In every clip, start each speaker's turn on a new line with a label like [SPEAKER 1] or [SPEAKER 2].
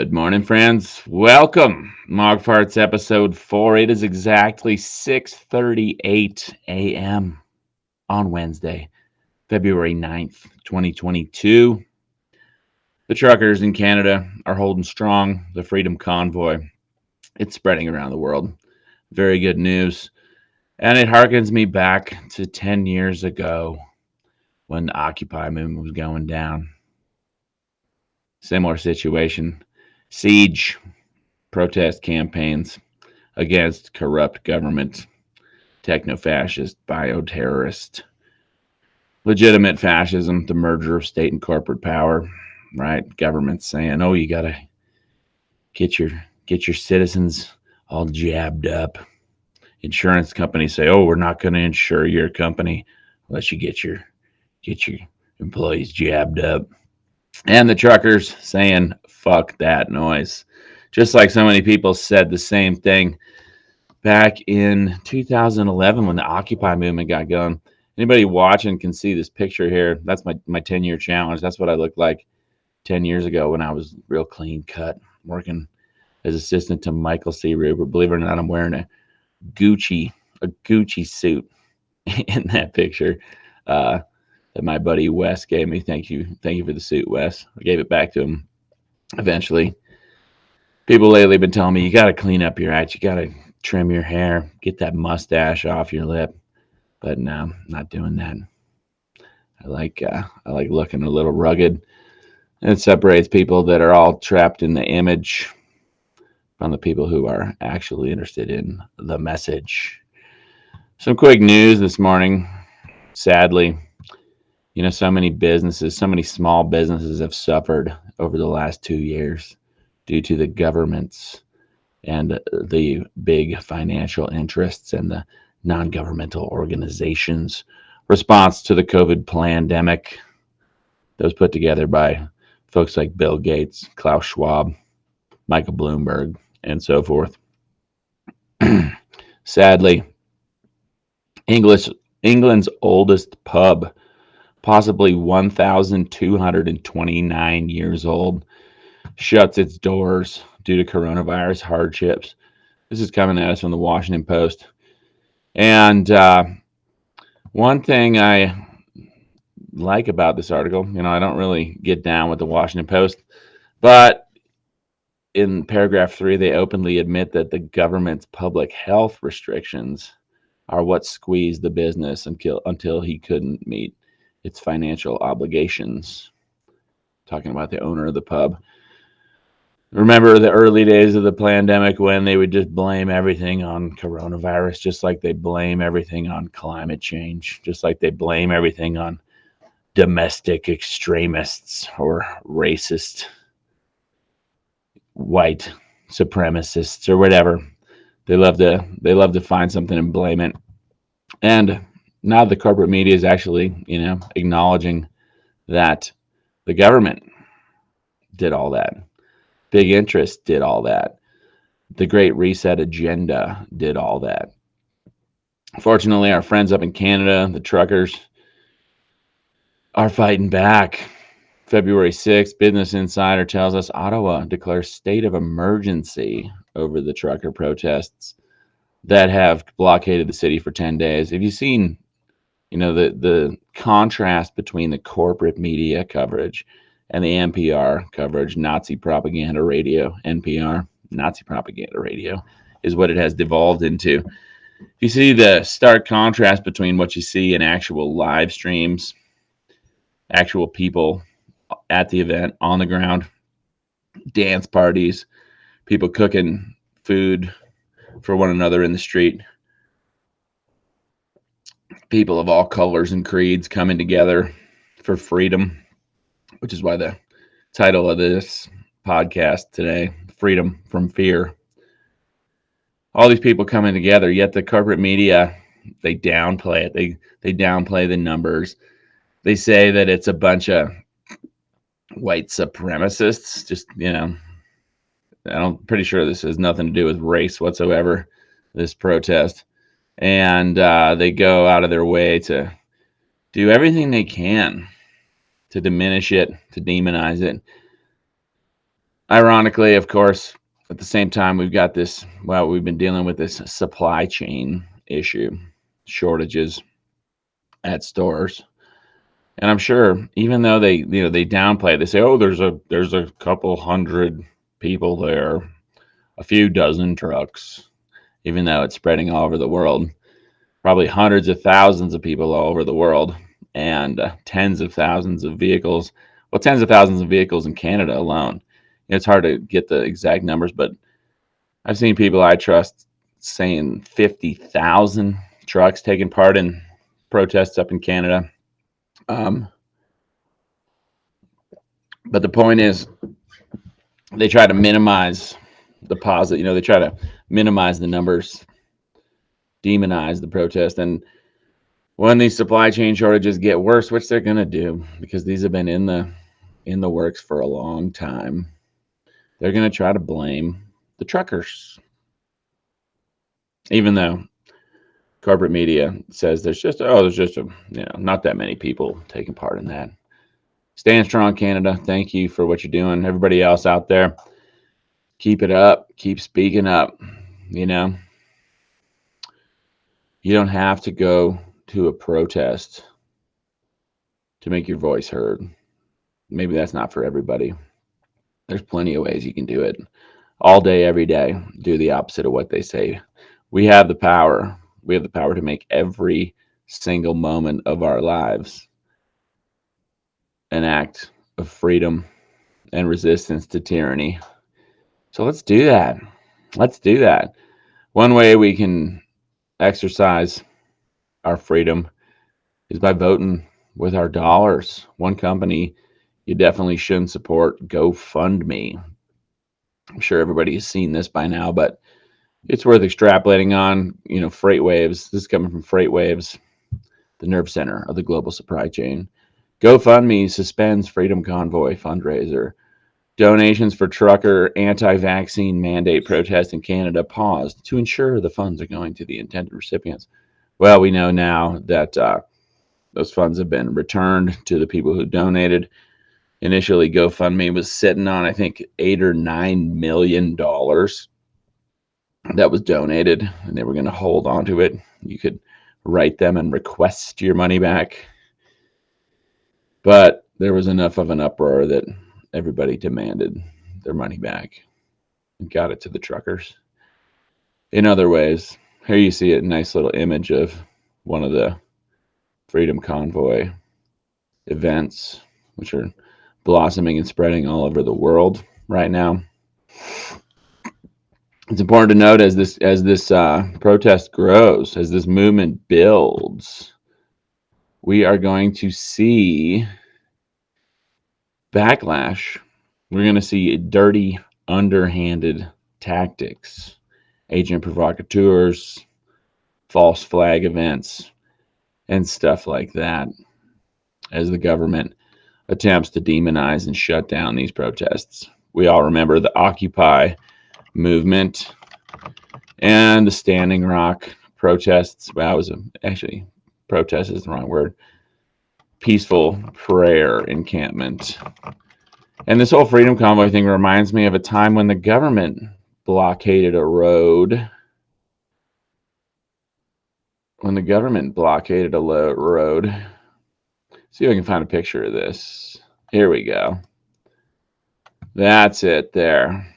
[SPEAKER 1] Good morning, friends. Welcome, MOGFARTS episode 4. It is exactly 6:38 a.m. on Wednesday, February 9th, 2022. The truckers in Canada are holding strong. The Freedom Convoy, it's spreading around the world. Very good news. And it harkens me back to 10 years ago when the Occupy movement was going down. Similar situation. Siege, protest campaigns against corrupt government, techno-fascist, bioterrorist, legitimate fascism, the merger of state and corporate power, right? Government saying, "Oh, you gotta get your citizens all jabbed up." Insurance companies say, "Oh, we're not going to insure your company unless you get your employees jabbed up." And the truckers saying, "Fuck that noise." Just like so many people said the same thing back in 2011 when the Occupy movement got going. Anybody watching can see this picture here. That's my 10-year challenge. That's what I looked like 10 years ago when I was real clean cut, working as assistant to Michael C. Rupert. Believe it or not, I'm wearing a Gucci suit in that picture that my buddy Wes gave me. Thank you for the suit, Wes. I gave it back to him eventually. People lately have been telling me, you got to clean up your act. You got to trim your hair, get that mustache off your lip. But no, I'm not doing that. I like looking a little rugged. And it separates people that are all trapped in the image from the people who are actually interested in the message. Some quick news this morning. Sadly, so many small businesses have suffered over the last 2 years due to the governments and the big financial interests and the non-governmental organizations' response to the COVID pandemic that was put together by folks like Bill Gates, Klaus Schwab, Michael Bloomberg, and so forth. Sadly, England's oldest pub, possibly 1,229 years old, shuts its doors due to coronavirus hardships. This is coming at us from the Washington Post. And one thing I like about this article, I don't really get down with the Washington Post, but in paragraph 3, they openly admit that the government's public health restrictions are what squeezed the business until he couldn't meet its financial obligations. Talking about the owner of the pub. Remember the early days of the pandemic when they would just blame everything on coronavirus, just like they blame everything on climate change, just like they blame everything on domestic extremists or racist white supremacists or whatever. They love to find something and blame it. And now the corporate media is actually, acknowledging that the government did all that. Big interest did all that. The Great Reset agenda did all that. Fortunately, our friends up in Canada, the truckers, are fighting back. February 6th, Business Insider tells us Ottawa declares state of emergency over the trucker protests that have blockaded the city for 10 days. Have you seen, the contrast between the corporate media coverage and the NPR coverage, Nazi propaganda radio, NPR, Nazi propaganda radio, is what it has devolved into. You see the stark contrast between what you see in actual live streams, actual people at the event, on the ground, dance parties, people cooking food for one another in the street, people of all colors and creeds coming together for freedom, which is why the title of this podcast today, Freedom from Fear. All these people coming together, yet the corporate media, they downplay it. They downplay the numbers. They say that it's a bunch of white supremacists. Just, I'm pretty sure this has nothing to do with race whatsoever, this protest. And they go out of their way to do everything they can to diminish it, to demonize it. Ironically, of course, at the same time, we've got this, well, we've been dealing with this supply chain issue, shortages at stores. And I'm sure, even though they downplay it, they say, "Oh, there's a couple hundred people there, a few dozen trucks," even though it's spreading all over the world. Probably hundreds of thousands of people all over the world, and tens of thousands of vehicles. Well, tens of thousands of vehicles in Canada alone. It's hard to get the exact numbers, but I've seen people I trust saying 50,000 trucks taking part in protests up in Canada. Um, but the point is, they try to minimize the positive. They try to minimize the numbers, demonize the protest, and when these supply chain shortages get worse, which they're going to do because these have been in the works for a long time, they're going to try to blame the truckers, even though corporate media says there's just not that many people taking part in that. Stand strong, Canada. Thank you for what you're doing. Everybody else out there, keep it up. Keep speaking up. You don't have to go to a protest to make your voice heard. Maybe that's not for everybody. There's plenty of ways you can do it. All day, every day, do the opposite of what they say. We have the power. We have the power to make every single moment of our lives an act of freedom and resistance to tyranny. So let's do that. Let's do that. One way we can exercise our freedom is by voting with our dollars. One company you definitely shouldn't support, GoFundMe. I'm sure everybody has seen this by now, but it's worth extrapolating on. Freight Waves. This is coming from Freight Waves, the nerve center of the global supply chain. GoFundMe suspends Freedom Convoy fundraiser. Donations for trucker anti-vaccine mandate protest in Canada paused to ensure the funds are going to the intended recipients. Well, we know now that those funds have been returned to the people who donated. Initially, GoFundMe was sitting on, I think, $8 or $9 million that was donated, and they were going to hold on to it. You could write them and request your money back. But there was enough of an uproar that everybody demanded their money back and got it to the truckers. In other ways, here you see a nice little image of one of the Freedom Convoy events, which are blossoming and spreading all over the world right now. It's important to note as this protest grows, as this movement builds, we are going to see backlash. We're going to see dirty, underhanded tactics, agent provocateurs, false flag events, and stuff like that, as the government attempts to demonize and shut down these protests. We all remember the Occupy movement and the Standing Rock protests. Well, actually, protest is the wrong word. Peaceful prayer encampment. And this whole Freedom Convoy thing reminds me of a time when the government blockaded a road. See if I can find a picture of this. Here we go. That's it there.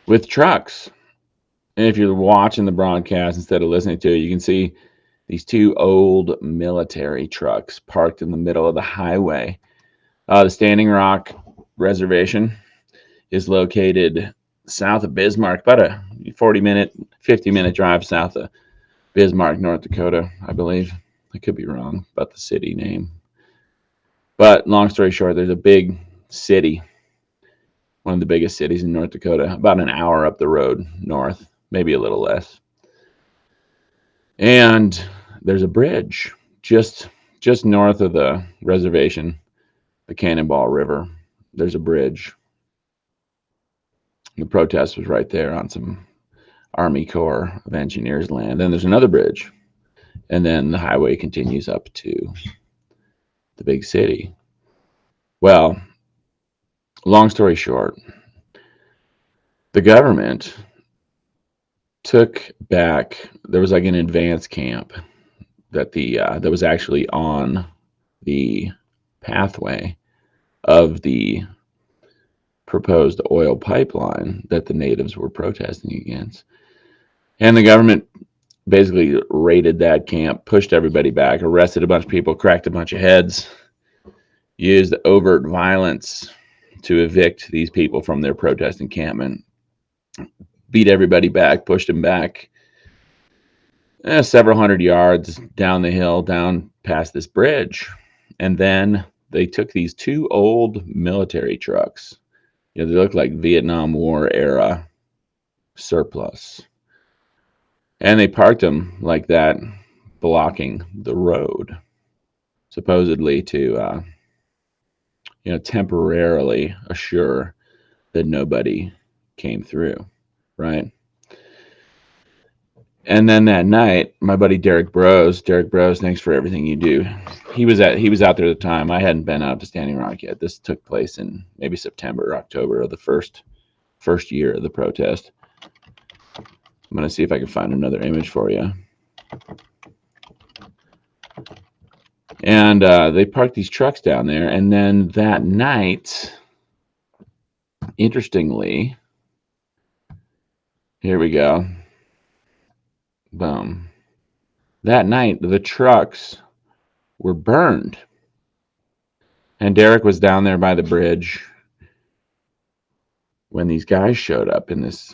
[SPEAKER 1] With trucks. And if you're watching the broadcast instead of listening to it, you can see these two old military trucks parked in the middle of the highway. The Standing Rock Reservation is located south of Bismarck, about a 50-minute drive south of Bismarck, North Dakota, I believe. I could be wrong about the city name. But long story short, there's a big city, one of the biggest cities in North Dakota, about an hour up the road north, maybe a little less. And there's a bridge just north of the reservation, the Cannonball River. There's a bridge. The protest was right there on some Army Corps of Engineers land. Then there's another bridge. And then the highway continues up to the big city. Well, long story short, the government took back, there was like an advanced camp that that was actually on the pathway of the proposed oil pipeline that the natives were protesting against. And the government basically raided that camp, pushed everybody back, arrested a bunch of people, cracked a bunch of heads, used overt violence to evict these people from their protest encampment, beat everybody back, pushed them back several hundred yards down the hill, down past this bridge. And then they took these two old military trucks. They look like Vietnam War era surplus. And they parked them like that, blocking the road, supposedly to, temporarily assure that nobody came through, right? And then that night, my buddy Derek Bros, thanks for everything you do. He was out there at the time. I hadn't been out to Standing Rock yet. This took place in maybe September or October of the first year of the protest. I'm going to see if I can find another image for you. And they parked these trucks down there. And then that night, interestingly, here we go. Boom. That night, the trucks were burned. And Derek was down there by the bridge when these guys showed up in this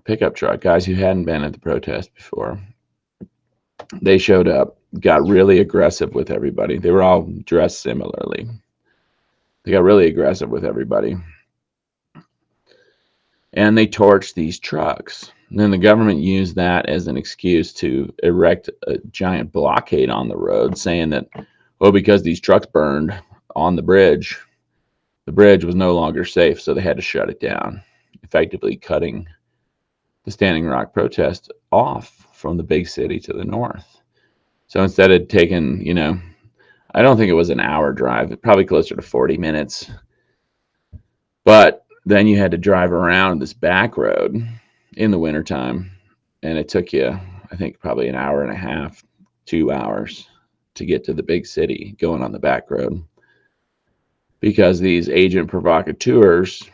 [SPEAKER 1] pickup truck, guys who hadn't been at the protest before. They showed up, got really aggressive with everybody. They were all dressed similarly. They got really aggressive with everybody. And they torched these trucks. And then the government used that as an excuse to erect a giant blockade on the road, saying that, well, because these trucks burned on the bridge was no longer safe, so they had to shut it down, effectively cutting the Standing Rock protest off from the big city to the north. So instead of taking, I don't think it was an hour drive, probably closer to 40 minutes. But then you had to drive around this back road in the wintertime, and it took you, I think, probably an hour and a half, 2 hours to get to the big city going on the back road, because these agent provocateurs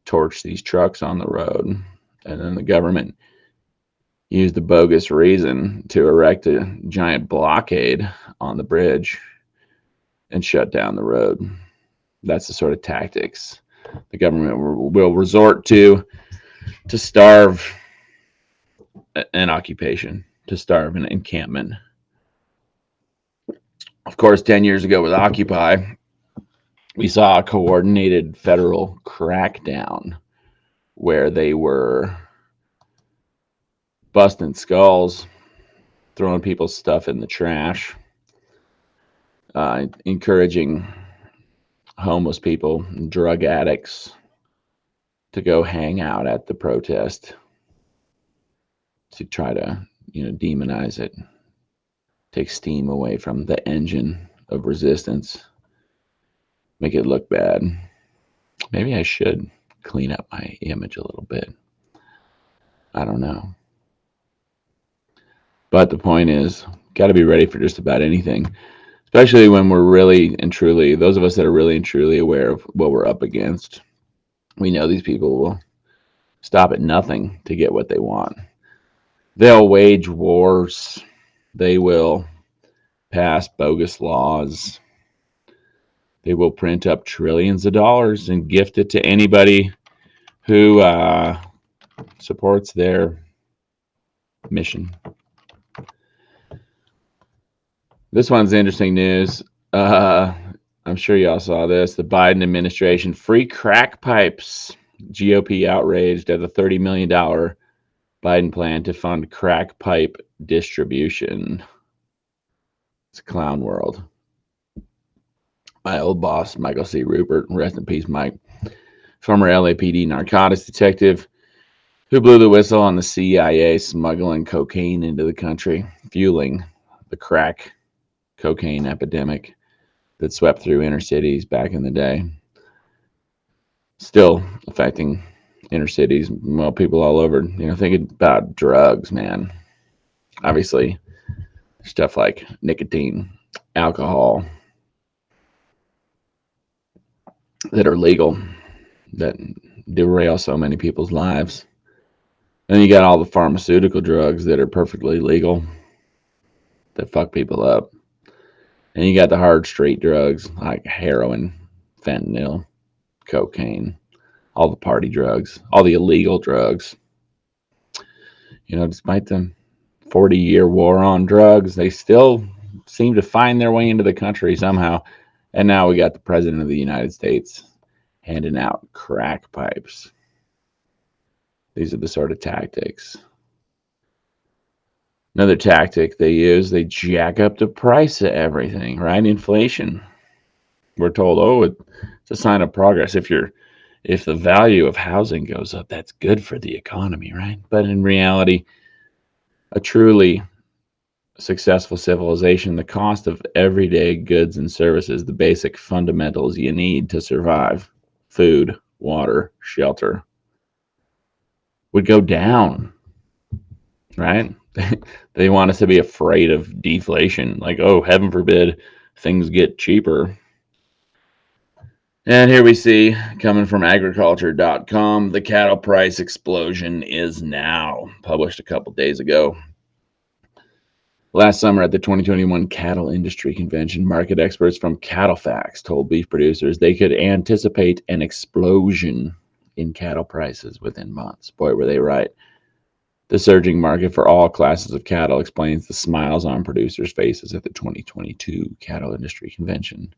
[SPEAKER 1] torched these trucks on the road, and then the government used the bogus reason to erect a giant blockade on the bridge and shut down the road. That's the sort of tactics the government will resort to starve an occupation, to starve an encampment. Of course, 10 years ago with Occupy, we saw a coordinated federal crackdown where they were busting skulls, throwing people's stuff in the trash, encouraging homeless people, drug addicts to go hang out at the protest, to try to, demonize it, take steam away from the engine of resistance, make it look bad. Maybe I should clean up my image a little bit. I don't know. But the point is, got to be ready for just about anything, especially when we're really and truly, those of us that are really and truly aware of what we're up against. We know these people will stop at nothing to get what they want. They'll wage wars. They will pass bogus laws. They will print up trillions of dollars and gift it to anybody who supports their mission. This one's interesting news. I'm sure y'all saw this. The Biden administration, free crack pipes. GOP outraged at the $30 million Biden plan to fund crack pipe distribution. It's a clown world. My old boss, Michael C. Rupert, rest in peace, Mike, former LAPD narcotics detective who blew the whistle on the CIA smuggling cocaine into the country, fueling the crack cocaine epidemic that swept through inner cities back in the day. still affecting inner cities. Well, people all over. Thinking about drugs, man. Obviously, stuff like nicotine, alcohol that are legal, that derail so many people's lives. And you got all the pharmaceutical drugs that are perfectly legal that fuck people up. And you got the hard street drugs like heroin, fentanyl, cocaine, all the party drugs, all the illegal drugs. Despite the 40-year war on drugs, they still seem to find their way into the country somehow. And now we got the President of the United States handing out crack pipes. These are the sort of tactics. Another tactic they use, they jack up the price of everything, right? Inflation. We're told, it's a sign of progress. If the value of housing goes up, that's good for the economy, right? But in reality, a truly successful civilization, the cost of everyday goods and services, the basic fundamentals you need to survive, food, water, shelter, would go down, right? They want us to be afraid of deflation, like, heaven forbid things get cheaper. And here we see, coming from agriculture.com, the cattle price explosion is now, published a couple days ago. Last summer at the 2021 Cattle Industry Convention, market experts from CattleFax told beef producers they could anticipate an explosion in cattle prices within months. Boy, were they right. The surging market for all classes of cattle explains the smiles on producers' faces at the 2022 Cattle Industry Convention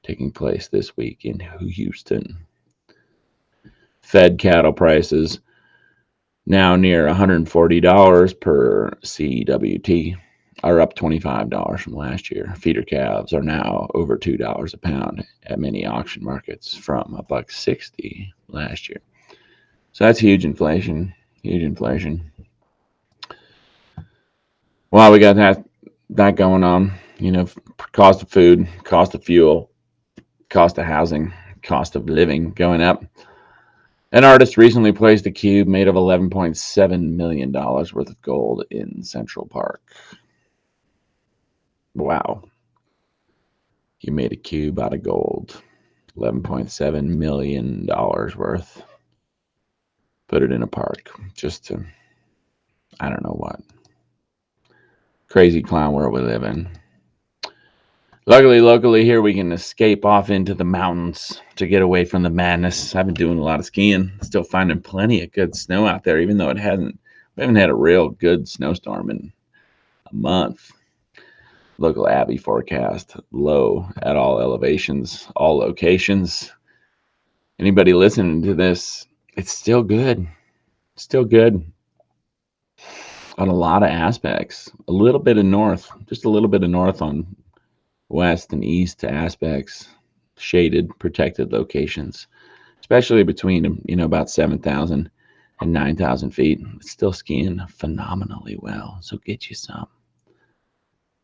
[SPEAKER 1] taking place this week in Houston. Fed cattle prices now near $140 per CWT are up $25 from last year. Feeder calves are now over $2 a pound at many auction markets from $1.60 last year. So that's huge inflation. Well, we got that going on. Cost of food, cost of fuel, cost of housing, cost of living going up. An artist recently placed a cube made of $11.7 million worth of gold in Central Park. Wow. You made a cube out of gold. $11.7 million worth. Put it in a park. Just to, I don't know what. Crazy clown world we live in. Luckily, locally here, we can escape off into the mountains to get away from the madness. I've been doing a lot of skiing. Still finding plenty of good snow out there, even though we haven't had a real good snowstorm in a month. Local Abbey forecast, low at all elevations, all locations. Anybody listening to this, it's still good. Still good on a lot of aspects. A little bit of north, just a little bit of north on west and east aspects, shaded, protected locations, especially between, about 7,000 and 9,000 feet. It's still skiing phenomenally well, so get you some.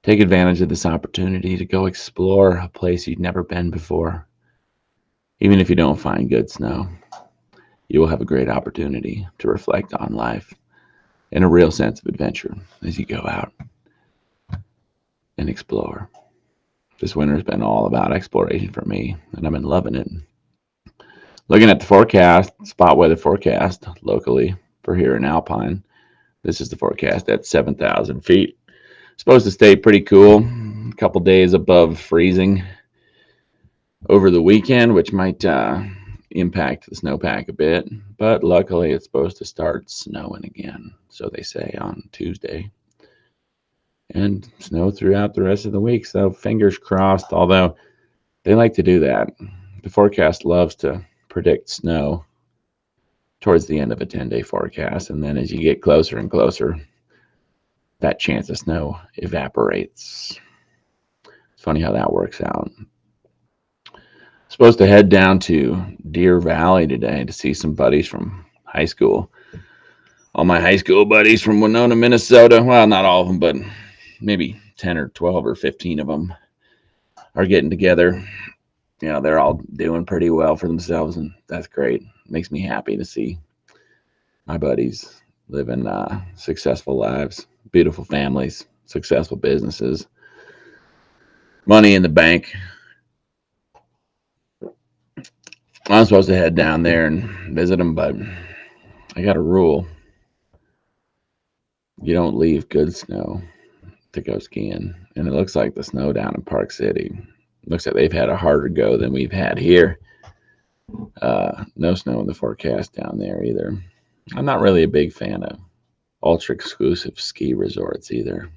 [SPEAKER 1] Take advantage of this opportunity to go explore a place you've never been before. Even if you don't find good snow, you will have a great opportunity to reflect on life and a real sense of adventure as you go out and explore. This winter has been all about exploration for me, and I've been loving it. Looking at the forecast, spot weather forecast locally for here in Alpine. This is the forecast at 7,000 feet. Supposed to stay pretty cool. A couple days above freezing over the weekend, which might impact the snowpack a bit. But luckily, it's supposed to start snowing again, so they say, on Tuesday. And snow throughout the rest of the week. So fingers crossed, although they like to do that. The forecast loves to predict snow towards the end of a 10-day forecast. And then as you get closer and closer, that chance of snow evaporates. It's funny how that works out. Supposed to head down to Deer Valley today to see some buddies from high school. All my high school buddies from Winona, Minnesota. Well, not all of them, but maybe 10 or 12 or 15 of them are getting together they're all doing pretty well for themselves, and that's great. Makes me happy to see my buddies living successful lives, beautiful families, successful businesses, money in the bank. I'm supposed to head down there and visit them, but I got a rule. You don't leave good snow to go skiing. And it looks like the snow down in Park City, looks like they've had a harder go than we've had here. No snow in the forecast down there either. I'm not really a big fan of ultra exclusive ski resorts either.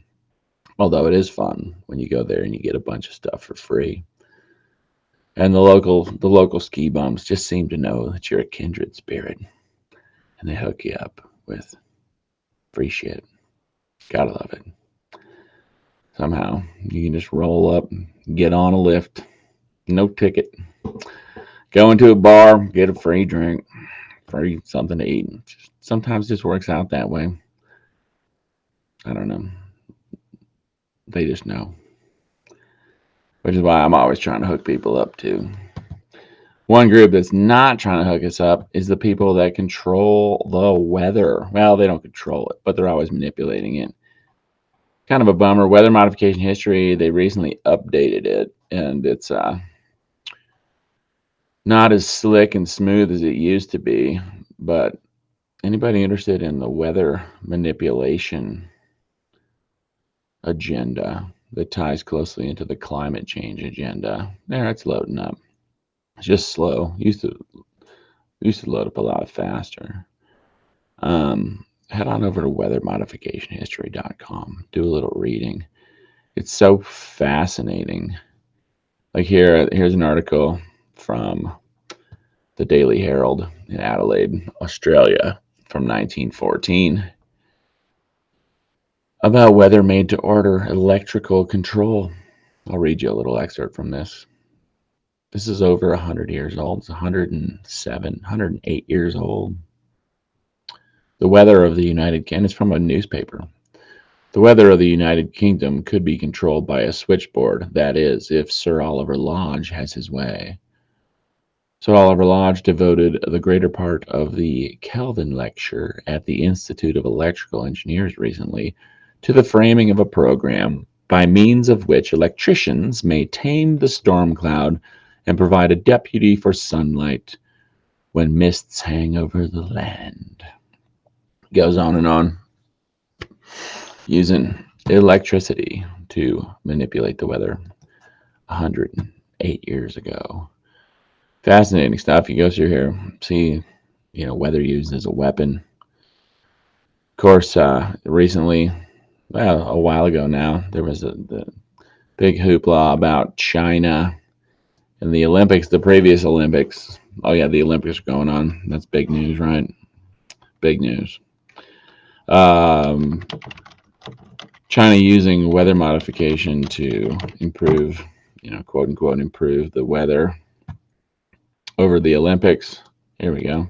[SPEAKER 1] Although it is fun when you go there and you get a bunch of stuff for free. And the local ski bums just seem to know that you're a kindred spirit, and they hook you up with free shit. Gotta love it. Somehow you can just roll up, get on a lift, no ticket, go into a bar, get a free drink, free something to eat. Sometimes it just works out that way. I don't know. They just know. Which is why I'm always trying to hook people up too. One group that's not trying to hook us up is the people that control the weather. Well, they don't control it, but they're always manipulating it. Kind of a bummer. Weather modification history, they recently updated it, and it's not as slick and smooth as it used to be. But anybody interested in the weather manipulation agenda that ties closely into the climate change agenda, there, it's loading up. It's just slow. Used to load up a lot faster. Head on over to weathermodificationhistory.com. Do a little reading. It's so fascinating. Like here's an article from the Daily Herald in Adelaide, Australia, from 1914 about weather made to order electrical control. I'll read you a little excerpt from this. This is over 100 years old. It's 107, 108 years old. The weather of the United Kingdom, it's from a newspaper. The weather of the United Kingdom could be controlled by a switchboard, that is, if Sir Oliver Lodge has his way. Sir Oliver Lodge devoted the greater part of the Kelvin lecture at the Institute of Electrical Engineers recently to the framing of a program by means of which electricians may tame the storm cloud and provide a deputy for sunlight when mists hang over the land. Goes on and on, using electricity to manipulate the weather 108 years ago. Fascinating stuff. You go through here, see, weather used as a weapon. Of course, recently, well, a while ago now, there was the big hoopla about China and the Olympics, the previous Olympics. Oh yeah, the Olympics are going on. That's big news, right? Big news. China using weather modification to improve, quote unquote, improve the weather over the Olympics. Here we go.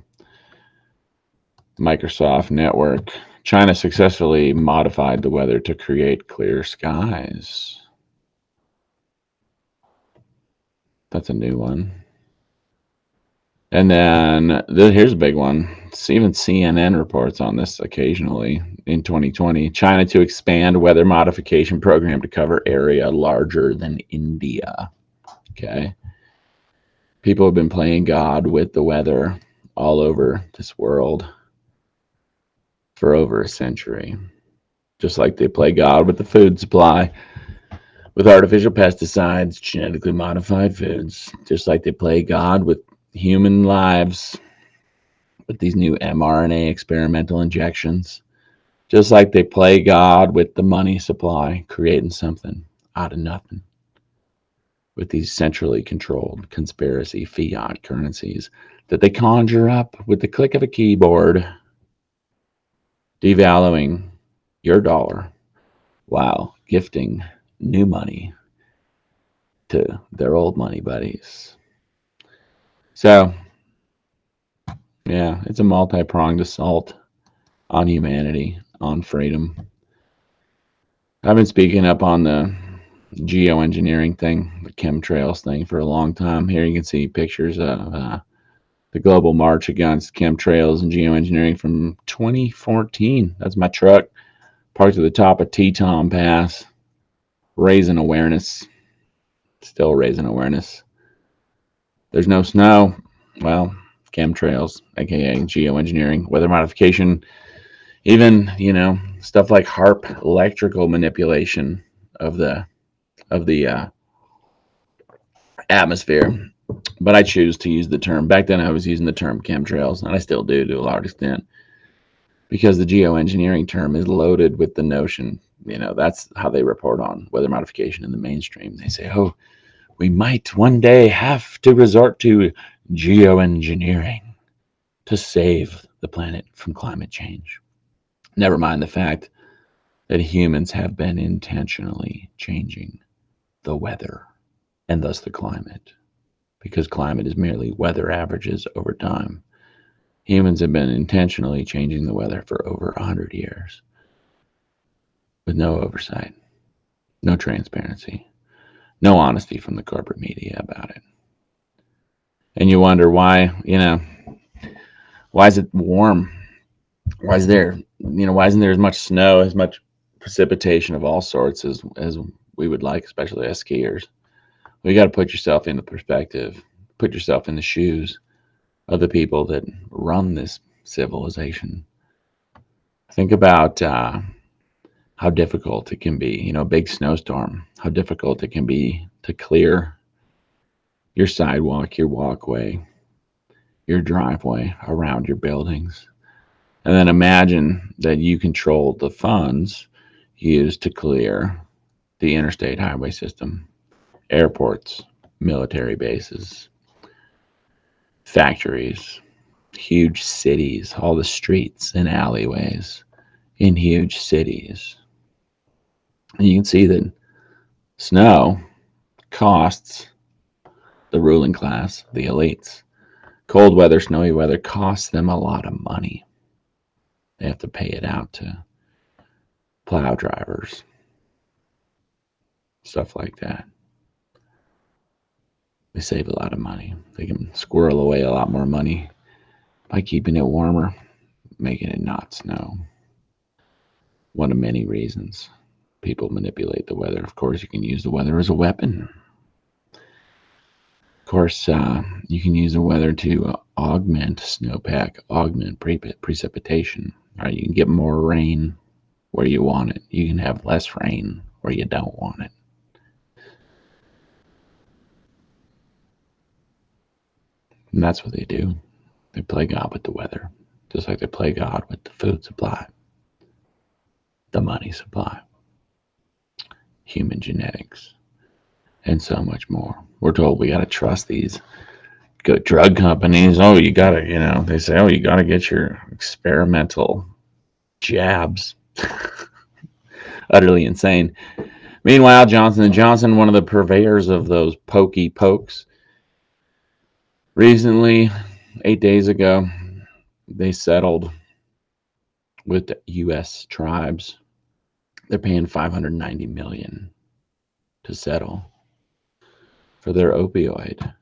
[SPEAKER 1] Microsoft Network. China successfully modified the weather to create clear skies. That's a new one. And then here's a big one. Even CNN reports on this occasionally. In 2020, China to expand weather modification program to cover area larger than India. Okay. People have been playing God with the weather all over this world for over a century. Just like they play God with the food supply, with artificial pesticides, genetically modified foods. Just like they play God with human lives, with these new mRNA experimental injections. Just like they play God with the money supply, creating something out of nothing. With these centrally controlled conspiracy fiat currencies that they conjure up with the click of a keyboard, devaluing your dollar while gifting new money to their old money buddies. So, yeah, it's a multi-pronged assault on humanity, on freedom. I've been speaking up on the geoengineering thing, the chemtrails thing for a long time. Here you can see pictures of the global march against chemtrails and geoengineering from 2014. That's my truck parked at the top of Teton Pass, raising awareness, still raising awareness. There's no snow. Well, chemtrails, aka geoengineering, weather modification, even stuff like HARP, electrical manipulation of the atmosphere. But I choose to use the term. Back then, I was using the term chemtrails, and I still do to a large extent, because the geoengineering term is loaded with the notion. That's how they report on weather modification in the mainstream. They say, "Oh, we might one day have to resort to geoengineering to save the planet from climate change." Never mind the fact that humans have been intentionally changing the weather and thus the climate, because climate is merely weather averages over time. Humans have been intentionally changing the weather for over 100 years with no oversight, no transparency, no honesty from the corporate media about it. And you wonder why, why is it warm? Why isn't there as much snow, as much precipitation of all sorts as we would like, especially as skiers? Well, you got to put yourself into perspective, put yourself in the shoes of the people that run this civilization. Think about how difficult it can be, big snowstorm, how difficult it can be to clear your sidewalk, your walkway, your driveway around your buildings. And then imagine that you control the funds used to clear the interstate highway system, airports, military bases, factories, huge cities, all the streets and alleyways in huge cities. And you can see that snow costs the ruling class, the elites. Cold weather, snowy weather costs them a lot of money. They have to pay it out to plow drivers, stuff like that. They save a lot of money. They can squirrel away a lot more money by keeping it warmer, making it not snow. One of many reasons people manipulate the weather. Of course, you can use the weather as a weapon. Of course, you can use the weather to augment snowpack, augment precipitation. Right? You can get more rain where you want it. You can have less rain where you don't want it. And that's what they do. They play God with the weather, just like they play God with the food supply, the money supply, human genetics, and so much more. We're told we got to trust these good drug companies. Oh, you got to, they say, oh, you got to get your experimental jabs. Utterly insane. Meanwhile, Johnson & Johnson, one of the purveyors of those pokey pokes, recently, 8 days ago, they settled with the U.S. tribes. They're paying $590 million to settle for their opioid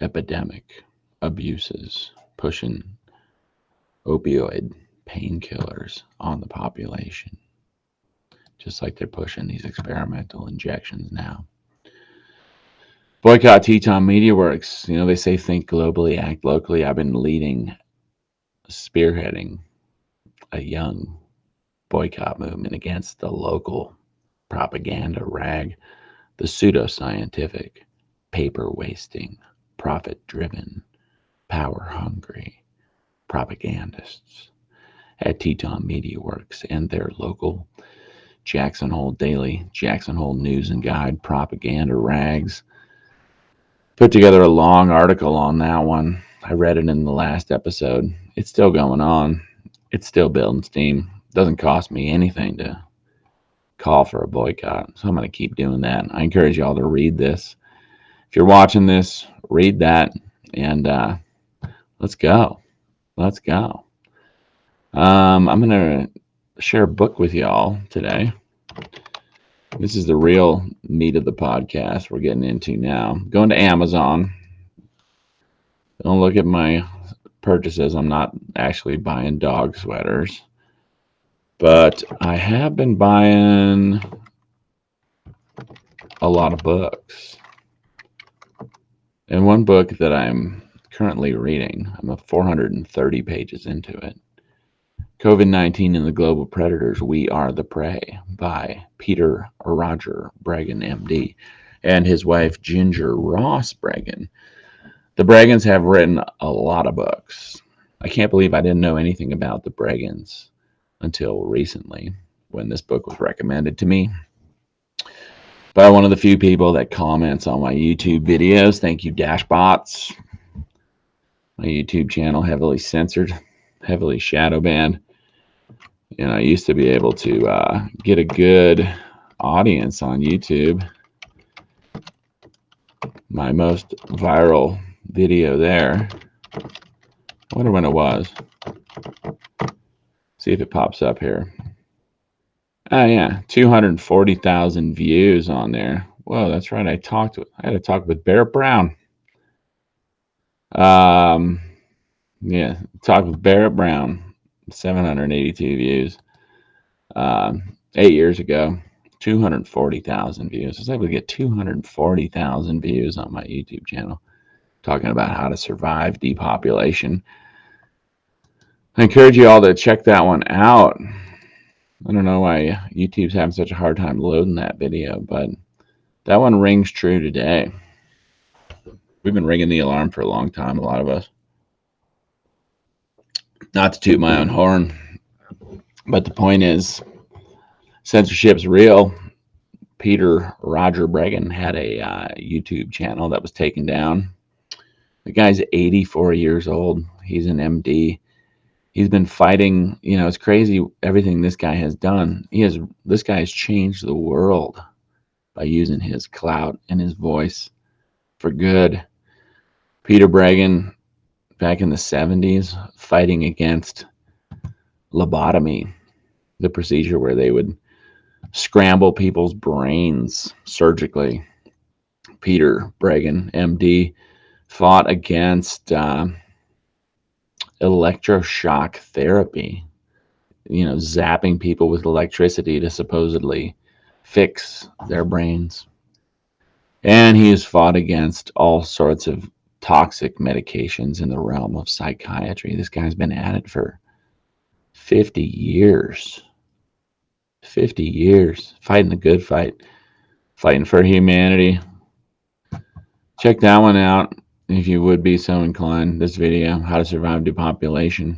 [SPEAKER 1] epidemic abuses, pushing opioid painkillers on the population, just like they're pushing these experimental injections now. Boycott Teton Media Works. They say think globally, act locally. I've been spearheading a young boycott movement against the local propaganda rag, the pseudoscientific, paper wasting, profit driven, power hungry propagandists at Teton Media Works and their local Jackson Hole Daily, Jackson Hole News and Guide propaganda rags. Put together a long article on that one. I read it in the last episode. It's still going on. It's still building steam. Doesn't cost me anything to call for a boycott, so I'm going to keep doing that. I encourage y'all to read this. If you're watching this, read that, and let's go. Let's go. I'm going to share a book with y'all today. This is the real meat of the podcast we're getting into now. Going to Amazon. Don't look at my purchases. I'm not actually buying dog sweaters. But I have been buying a lot of books. And one book that I'm currently reading, I'm 430 pages into it. COVID-19 and the Global Predators, We Are the Prey by Peter Roger Breggin, MD, and his wife Ginger Ross Breggin. The Breggins have written a lot of books. I can't believe I didn't know anything about the Breggins until recently when this book was recommended to me by one of the few people that comments on my YouTube videos. Thank you, Dashbots. My YouTube channel heavily censored, heavily shadow banned. And I used to be able to get a good audience on YouTube. My most viral video there, I wonder when it was. See if it pops up here. Oh yeah, 240,000 views on there. Whoa, that's right. I had to talk with Barrett Brown. Yeah, talk with Barrett Brown. 782 views. 8 years ago, 240,000 views. I was able to get 240,000 views on my YouTube channel talking about how to survive depopulation. I encourage you all to check that one out. I don't know why YouTube's having such a hard time loading that video, but that one rings true today. We've been ringing the alarm for a long time, a lot of us. Not to toot my own horn, but the point is, censorship's real. Peter Roger Breggin had a YouTube channel that was taken down. The guy's 84 years old. He's an MD. He's been fighting. You know, it's crazy everything this guy has done. This guy has changed the world by using his clout and his voice for good. Peter Breggin, back in the 70s, fighting against lobotomy, the procedure where they would scramble people's brains surgically. Peter Breggin, MD, fought against electroshock therapy, zapping people with electricity to supposedly fix their brains. And he has fought against all sorts of toxic medications in the realm of psychiatry. This guy's been at it for 50 years. 50 years. Fighting the good fight. Fighting for humanity. Check that one out if you would be so inclined. This video, How to Survive Depopulation.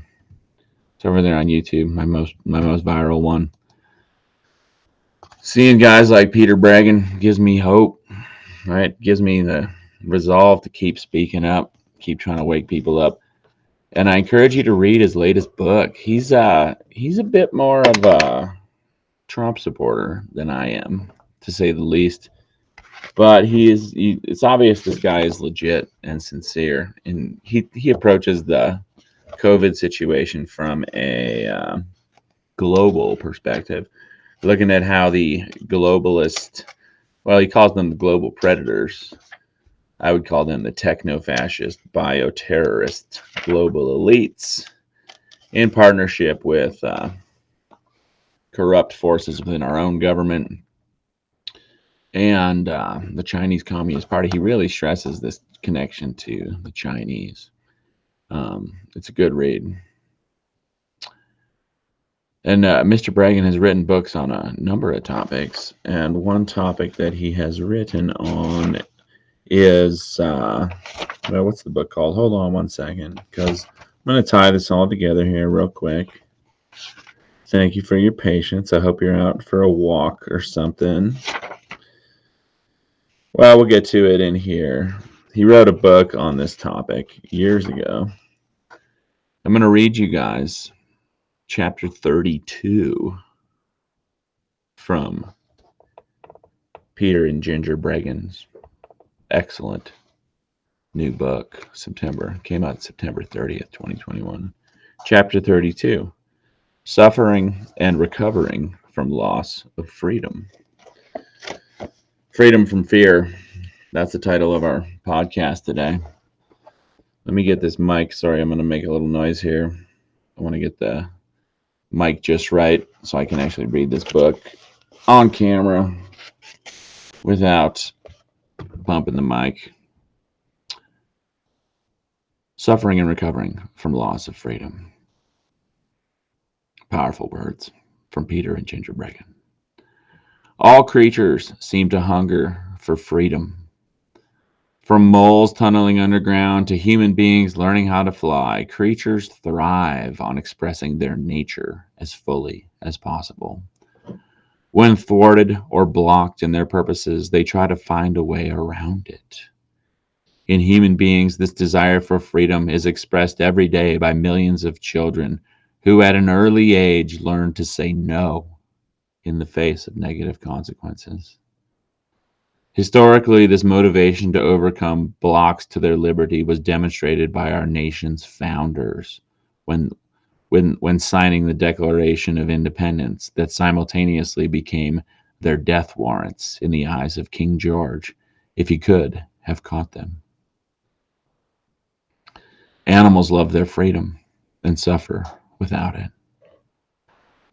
[SPEAKER 1] It's over there on YouTube, my most viral one. Seeing guys like Peter Breggin gives me hope, right? Gives me the resolve to keep speaking up, keep trying to wake people up. And I encourage you to read his latest book. He's a bit more of a Trump supporter than I am, to say the least. But it's obvious this guy is legit and sincere, and he approaches the COVID situation from a global perspective, looking at how the globalist, well, he calls them the global predators. I would call them the techno-fascist, bioterrorist global elites in partnership with corrupt forces within our own government and the Chinese Communist Party. He really stresses this connection to the Chinese. It's a good read. And Mr. Breggin has written books on a number of topics, and one topic that he has written on is, what's the book called? Hold on one second, because I'm going to tie this all together here real quick. Thank you for your patience. I hope you're out for a walk or something. Well, we'll get to it in here. He wrote a book on this topic years ago. I'm going to read you guys chapter 32 from Peter and Ginger Breggin's excellent new book. Came out September 30th, 2021. Chapter 32, Suffering and Recovering from Loss of Freedom. Freedom from fear. That's the title of our podcast today. Let me get this mic. Sorry, I'm going to make a little noise here. I want to get the mic just right so I can actually read this book on camera without bumping the mic. Suffering and Recovering from Loss of Freedom. Powerful words from Peter and Ginger Breggin. All creatures seem to hunger for freedom. From moles tunneling underground to human beings learning how to fly, creatures thrive on expressing their nature as fully as possible. When thwarted or blocked in their purposes, they try to find a way around it. In human beings, this desire for freedom is expressed every day by millions of children who at an early age learn to say no in the face of negative consequences. Historically, this motivation to overcome blocks to their liberty was demonstrated by our nation's founders when signing the Declaration of Independence that simultaneously became their death warrants in the eyes of King George, if he could have caught them. Animals love their freedom and suffer without it.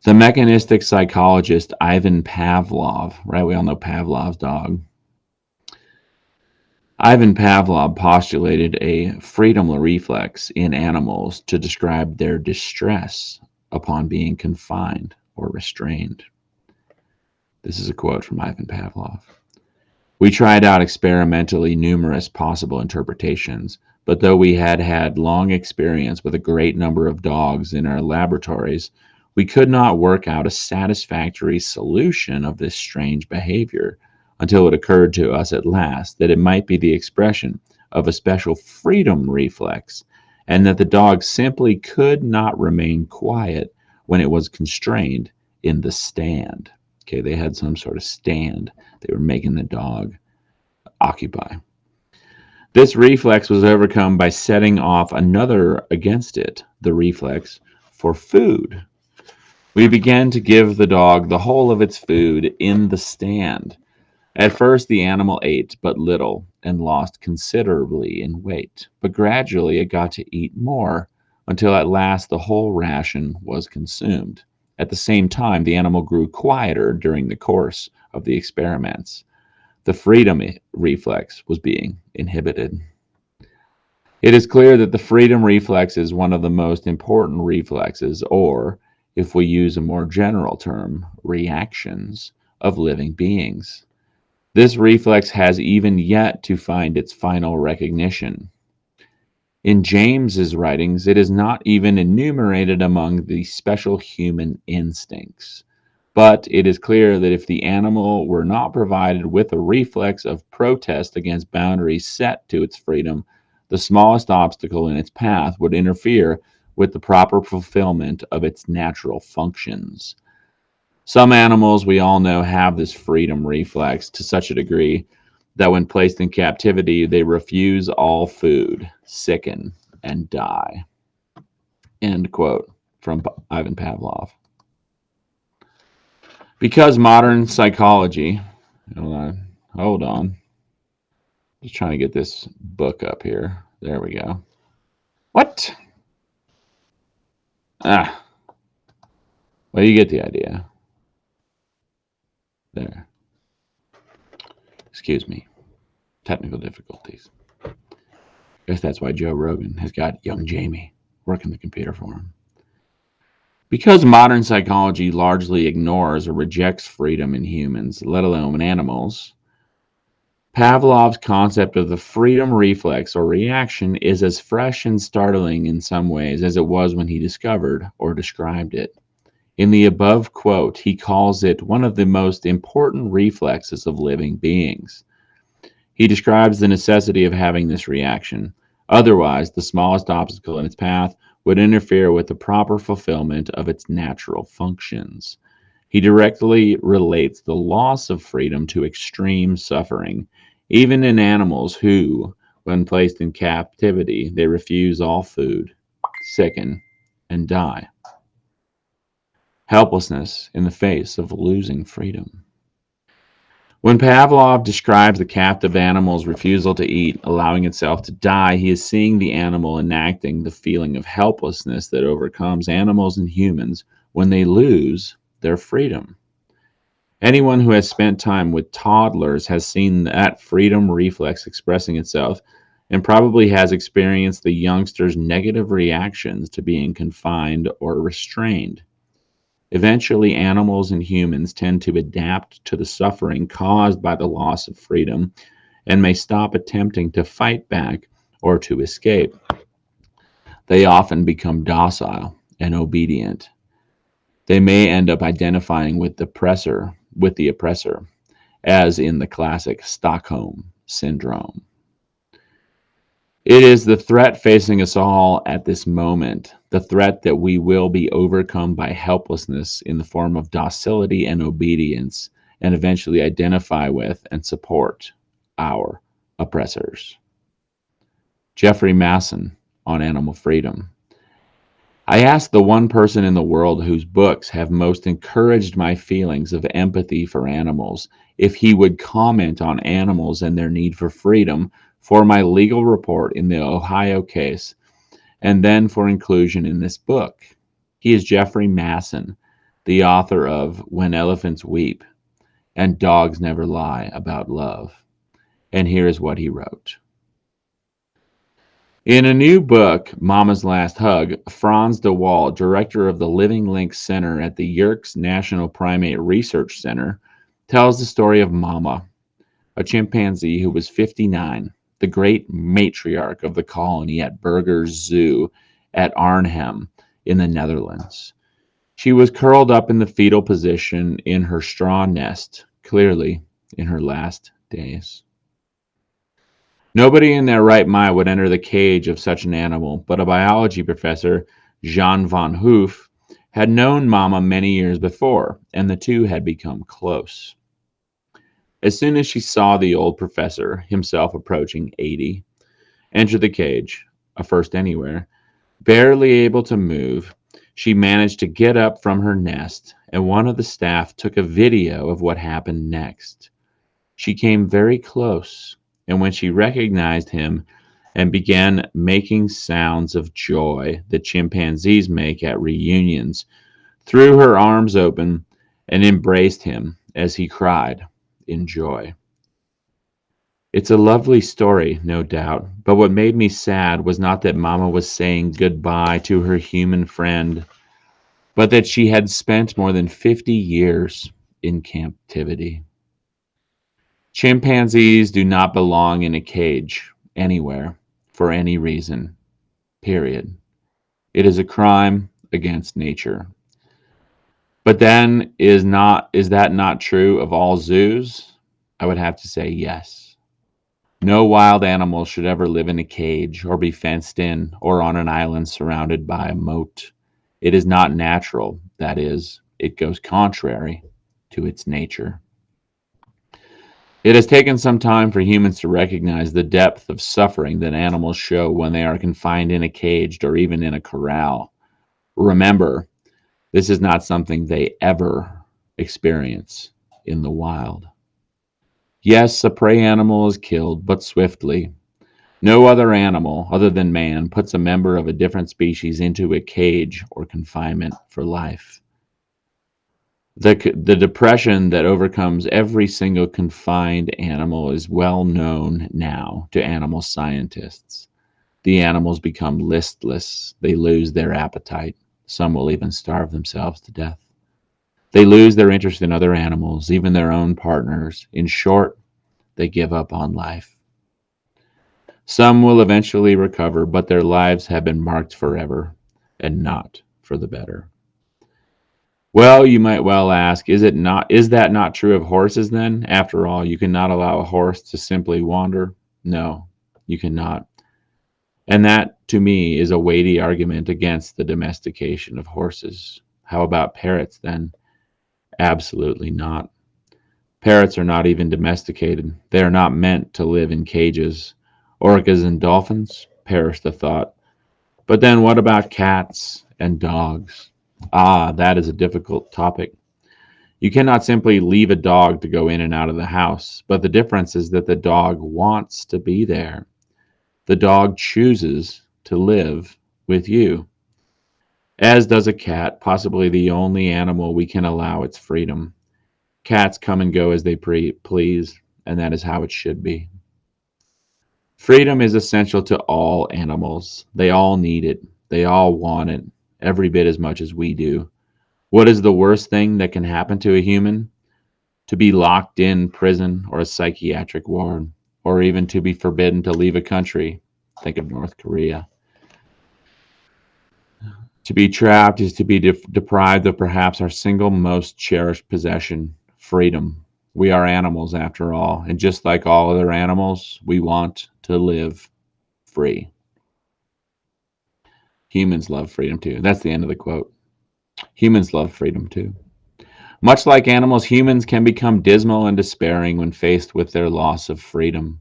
[SPEAKER 1] The mechanistic psychologist Ivan Pavlov, right? We all know Pavlov's dog. Ivan Pavlov postulated a freedom reflex in animals to describe their distress upon being confined or restrained. This is a quote from Ivan Pavlov. We tried out experimentally numerous possible interpretations, but though we had had long experience with a great number of dogs in our laboratories, we could not work out a satisfactory solution of this strange behavior until it occurred to us at last that it might be the expression of a special freedom reflex, and that the dog simply could not remain quiet when it was constrained in the stand. Okay, they had some sort of stand they were making the dog occupy. This reflex was overcome by setting off another against it, the reflex for food. We began to give the dog the whole of its food in the stand. At first, the animal ate but little and lost considerably in weight, but gradually it got to eat more until at last the whole ration was consumed. At the same time, the animal grew quieter during the course of the experiments. The freedom reflex was being inhibited. It is clear that the freedom reflex is one of the most important reflexes, or, if we use a more general term, reactions of living beings. This reflex has even yet to find its final recognition. In James's writings, it is not even enumerated among the special human instincts. But it is clear that if the animal were not provided with a reflex of protest against boundaries set to its freedom, the smallest obstacle in its path would interfere with the proper fulfillment of its natural functions. Some animals, we all know, have this freedom reflex to such a degree that when placed in captivity, they refuse all food, sicken, and die. End quote from Ivan Pavlov. Because modern psychology, hold on, just trying to get this book up here. There we go. What? Well, you get the idea. There. Excuse me. Technical difficulties. I guess that's why Joe Rogan has got young Jamie working the computer for him. Because modern psychology largely ignores or rejects freedom in humans, let alone in animals, Pavlov's concept of the freedom reflex or reaction is as fresh and startling in some ways as it was when he discovered or described it. In the above quote, he calls it one of the most important reflexes of living beings. He describes the necessity of having this reaction. Otherwise, the smallest obstacle in its path would interfere with the proper fulfillment of its natural functions. He directly relates the loss of freedom to extreme suffering, even in animals who, when placed in captivity, they refuse all food, sicken, and die. Helplessness in the face of losing freedom. When Pavlov describes the captive animal's refusal to eat, allowing itself to die, he is seeing the animal enacting the feeling of helplessness that overcomes animals and humans when they lose their freedom. Anyone who has spent time with toddlers has seen that freedom reflex expressing itself and probably has experienced the youngster's negative reactions to being confined or restrained. Eventually, animals and humans tend to adapt to the suffering caused by the loss of freedom and may stop attempting to fight back or to escape. They often become docile and obedient. They may end up identifying with the oppressor, as in the classic Stockholm syndrome. It is the threat facing us all at this moment, the threat that we will be overcome by helplessness in the form of docility and obedience, and eventually identify with and support our oppressors. Jeffrey Masson on animal freedom. I asked the one person in the world whose books have most encouraged my feelings of empathy for animals if he would comment on animals and their need for freedom for my legal report in the Ohio case, and then for inclusion in this book. He is Jeffrey Masson, the author of When Elephants Weep and Dogs Never Lie About Love. And here is what he wrote. In a new book, Mama's Last Hug, Franz de Waal, director of the Living Link Center at the Yerkes National Primate Research Center, tells the story of Mama, a chimpanzee who was 59, the great matriarch of the colony at Burgers Zoo at Arnhem in the Netherlands. She was curled up in the fetal position in her straw nest, clearly in her last days. Nobody in their right mind would enter the cage of such an animal, but a biology professor, Jean van Hoof, had known Mama many years before, and the two had become close. As soon as she saw the old professor, himself approaching 80, enter the cage, a first anywhere, barely able to move, she managed to get up from her nest, and one of the staff took a video of what happened next. She came very close, and when she recognized him and began making sounds of joy that chimpanzees make at reunions, threw her arms open and embraced him as he cried in joy. It's a lovely story, no doubt, but what made me sad was not that Mama was saying goodbye to her human friend, but that she had spent more than 50 years in captivity. Chimpanzees do not belong in a cage anywhere for any reason, period. It is a crime against nature. But then is that not true of all zoos? I would have to say yes. No wild animal should ever live in a cage or be fenced in or on an island surrounded by a moat. It is not natural, that is, it goes contrary to its nature. It has taken some time for humans to recognize the depth of suffering that animals show when they are confined in a cage or even in a corral. Remember, this is not something they ever experience in the wild. Yes, a prey animal is killed, but swiftly. No other animal, other than man, puts a member of a different species into a cage or confinement for life. The depression that overcomes every single confined animal is well known now to animal scientists. The animals become listless. They lose their appetite. Some will even starve themselves to death. They lose their interest in other animals, even their own partners. In short, they give up on life. Some will eventually recover, but their lives have been marked forever and not for the better. Well, you might well ask, is that not true of horses then? After all, you cannot allow a horse to simply wander. No, you cannot. And that, to me, is a weighty argument against the domestication of horses. How about parrots then? Absolutely not. Parrots are not even domesticated. They are not meant to live in cages. Orcas and dolphins? Perish the thought. But then what about cats and dogs? Ah, that is a difficult topic. You cannot simply leave a dog to go in and out of the house, but the difference is that the dog wants to be there. The dog chooses to live with you, as does a cat, possibly the only animal we can allow its freedom. Cats come and go as they please, and that is how it should be. Freedom is essential to all animals. They all need it. They all want it, every bit as much as we do. What is the worst thing that can happen to a human? To be locked in prison or a psychiatric ward, or even to be forbidden to leave a country. Think of North Korea. To be trapped is to be deprived of perhaps our single most cherished possession, freedom. We are animals after all, and just like all other animals, we want to live free. Humans love freedom too. That's the end of the quote. Humans love freedom too. Much like animals, humans can become dismal and despairing when faced with their loss of freedom.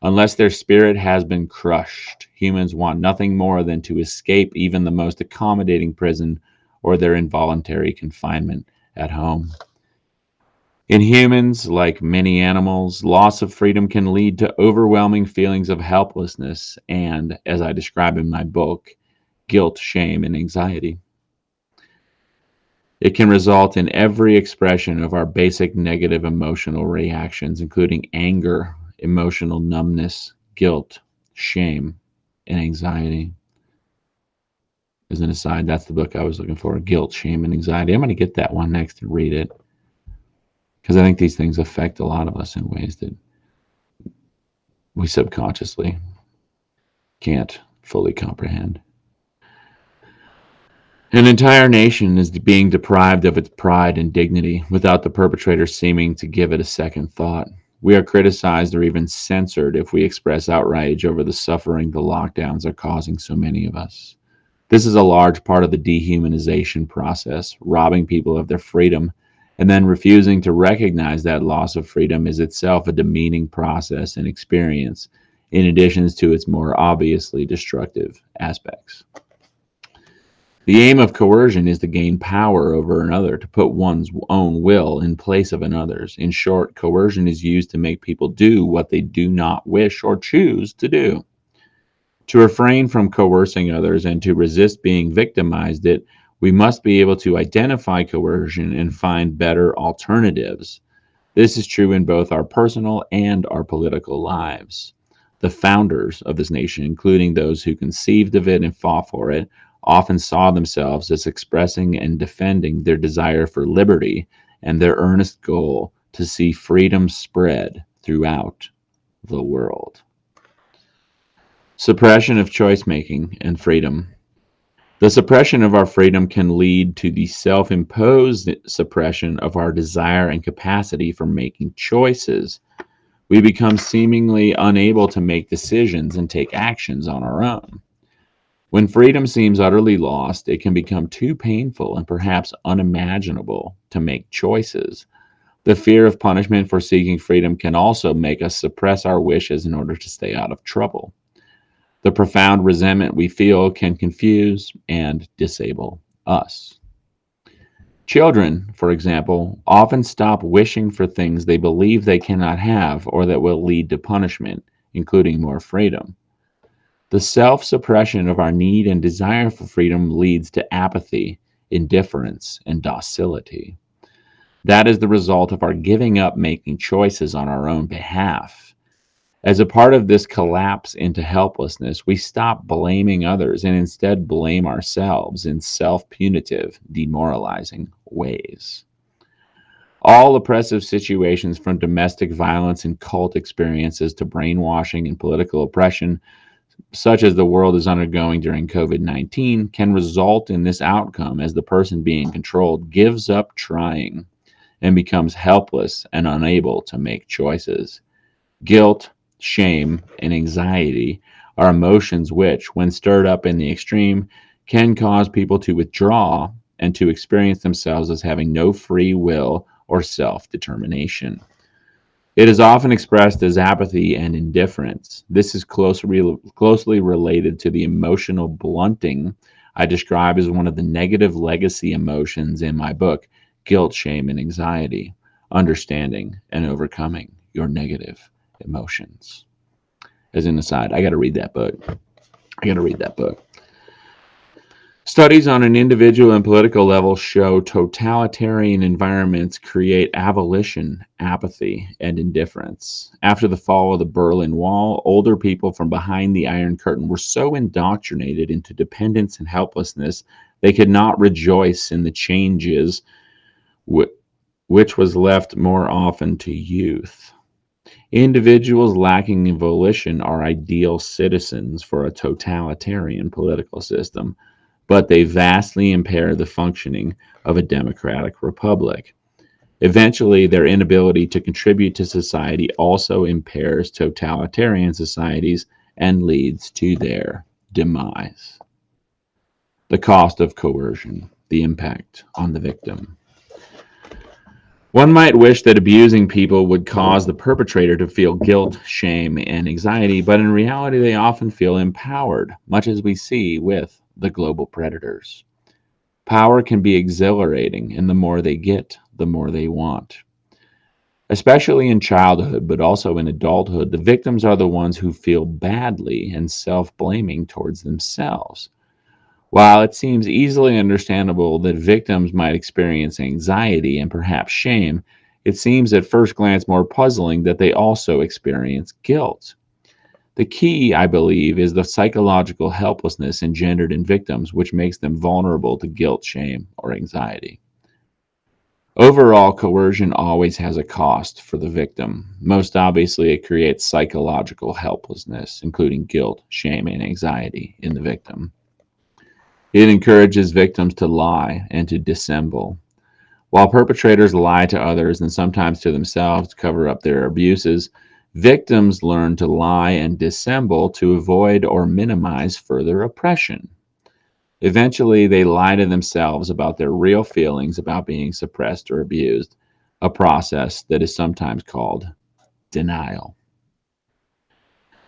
[SPEAKER 1] Unless their spirit has been crushed, humans want nothing more than to escape even the most accommodating prison or their involuntary confinement at home. In humans, like many animals, loss of freedom can lead to overwhelming feelings of helplessness and, as I describe in my book, guilt, shame, and anxiety. It can result in every expression of our basic negative emotional reactions, including anger, emotional numbness, guilt, shame, and anxiety. As an aside, that's the book I was looking for, Guilt, Shame, and Anxiety. I'm going to get that one next and read it, because I think these things affect a lot of us in ways that we subconsciously can't fully comprehend. An entire nation is being deprived of its pride and dignity without the perpetrator seeming to give it a second thought. We are criticized or even censored if we express outrage over the suffering the lockdowns are causing so many of us. This is a large part of the dehumanization process, robbing people of their freedom and then refusing to recognize that loss of freedom is itself a demeaning process and experience, in addition to its more obviously destructive aspects. The aim of coercion is to gain power over another, to put one's own will in place of another's. In short, coercion is used to make people do what they do not wish or choose to do. To refrain from coercing others and to resist being victimized we must be able to identify coercion and find better alternatives. This is true in both our personal and our political lives. The founders of this nation, including those who conceived of it and fought for it, often saw themselves as expressing and defending their desire for liberty and their earnest goal to see freedom spread throughout the world. Suppression of choice making and freedom. The suppression of our freedom can lead to the self-imposed suppression of our desire and capacity for making choices. We become seemingly unable to make decisions and take actions on our own. When freedom seems utterly lost, it can become too painful and perhaps unimaginable to make choices. The fear of punishment for seeking freedom can also make us suppress our wishes in order to stay out of trouble. The profound resentment we feel can confuse and disable us. Children, for example, often stop wishing for things they believe they cannot have or that will lead to punishment, including more freedom. The self-suppression of our need and desire for freedom leads to apathy, indifference, and docility. That is the result of our giving up making choices on our own behalf. As a part of this collapse into helplessness, we stop blaming others and instead blame ourselves in self-punitive, demoralizing ways. All oppressive situations, from domestic violence and cult experiences to brainwashing and political oppression, such as the world is undergoing during COVID-19, can result in this outcome as the person being controlled gives up trying and becomes helpless and unable to make choices. Guilt, shame, and anxiety are emotions which, when stirred up in the extreme, can cause people to withdraw and to experience themselves as having no free will or self-determination. It is often expressed as apathy and indifference. This is closely related to the emotional blunting I describe as one of the negative legacy emotions in my book, guilt, shame, and anxiety, understanding and overcoming your negative emotions. As an aside, I got to read that book. Studies on an individual and political level show totalitarian environments create avolition, apathy, and indifference. After the fall of the Berlin Wall, older people from behind the Iron Curtain were so indoctrinated into dependence and helplessness they could not rejoice in the changes which was left more often to youth. Individuals lacking volition are ideal citizens for a totalitarian political system, but they vastly impair the functioning of a democratic republic. Eventually, their inability to contribute to society also impairs totalitarian societies and leads to their demise. The cost of coercion, the impact on the victim. One might wish that abusing people would cause the perpetrator to feel guilt, shame, and anxiety, but in reality, they often feel empowered, much as we see with the global predators. Power can be exhilarating, and the more they get, the more they want. Especially in childhood, but also in adulthood, the victims are the ones who feel badly and self-blaming towards themselves. While it seems easily understandable that victims might experience anxiety and perhaps shame, it seems at first glance more puzzling that they also experience guilt. The key, I believe, is the psychological helplessness engendered in victims, which makes them vulnerable to guilt, shame, or anxiety. Overall, coercion always has a cost for the victim. Most obviously, it creates psychological helplessness, including guilt, shame, and anxiety in the victim. It encourages victims to lie and to dissemble. While perpetrators lie to others and sometimes to themselves to cover up their abuses, victims learn to lie and dissemble to avoid or minimize further oppression. Eventually, they lie to themselves about their real feelings about being suppressed or abused, a process that is sometimes called denial.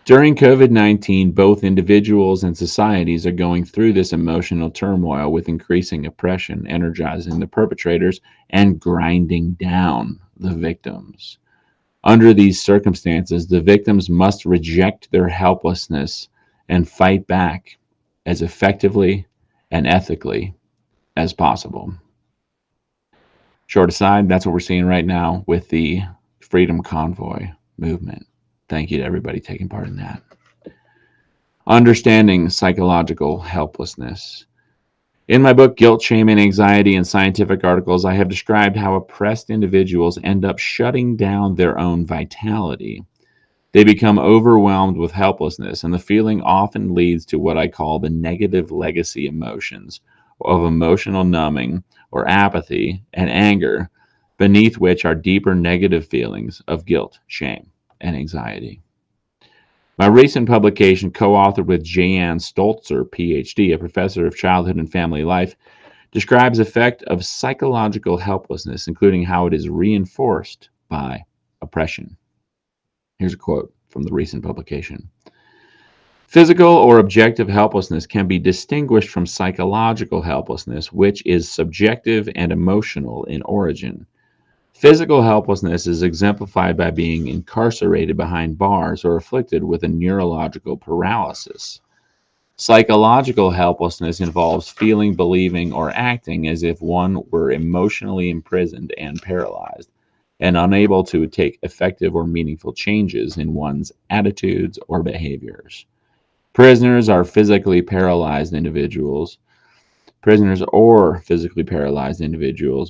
[SPEAKER 1] During COVID-19, both individuals and societies are going through this emotional turmoil with increasing oppression, energizing the perpetrators and grinding down the victims. Under these circumstances, the victims must reject their helplessness and fight back as effectively and ethically as possible. Short aside, that's what we're seeing right now with the Freedom Convoy movement. Thank you to everybody taking part in that. Understanding psychological helplessness. In my book, Guilt, Shame, and Anxiety in Scientific Articles, I have described how oppressed individuals end up shutting down their own vitality. They become overwhelmed with helplessness, and the feeling often leads to what I call the negative legacy emotions of emotional numbing or apathy and anger, beneath which are deeper negative feelings of guilt, shame, and anxiety. My recent publication, co-authored with Jan Stolzer, PhD, a professor of childhood and family life, describes the effect of psychological helplessness, including how it is reinforced by oppression. Here's a quote from the recent publication. Physical or objective helplessness can be distinguished from psychological helplessness, which is subjective and emotional in origin. Physical helplessness is exemplified by being incarcerated behind bars or afflicted with a neurological paralysis. Psychological helplessness involves feeling, believing, or acting as if one were emotionally imprisoned and paralyzed, and unable to take effective or meaningful changes in one's attitudes or behaviors. Prisoners or physically paralyzed individuals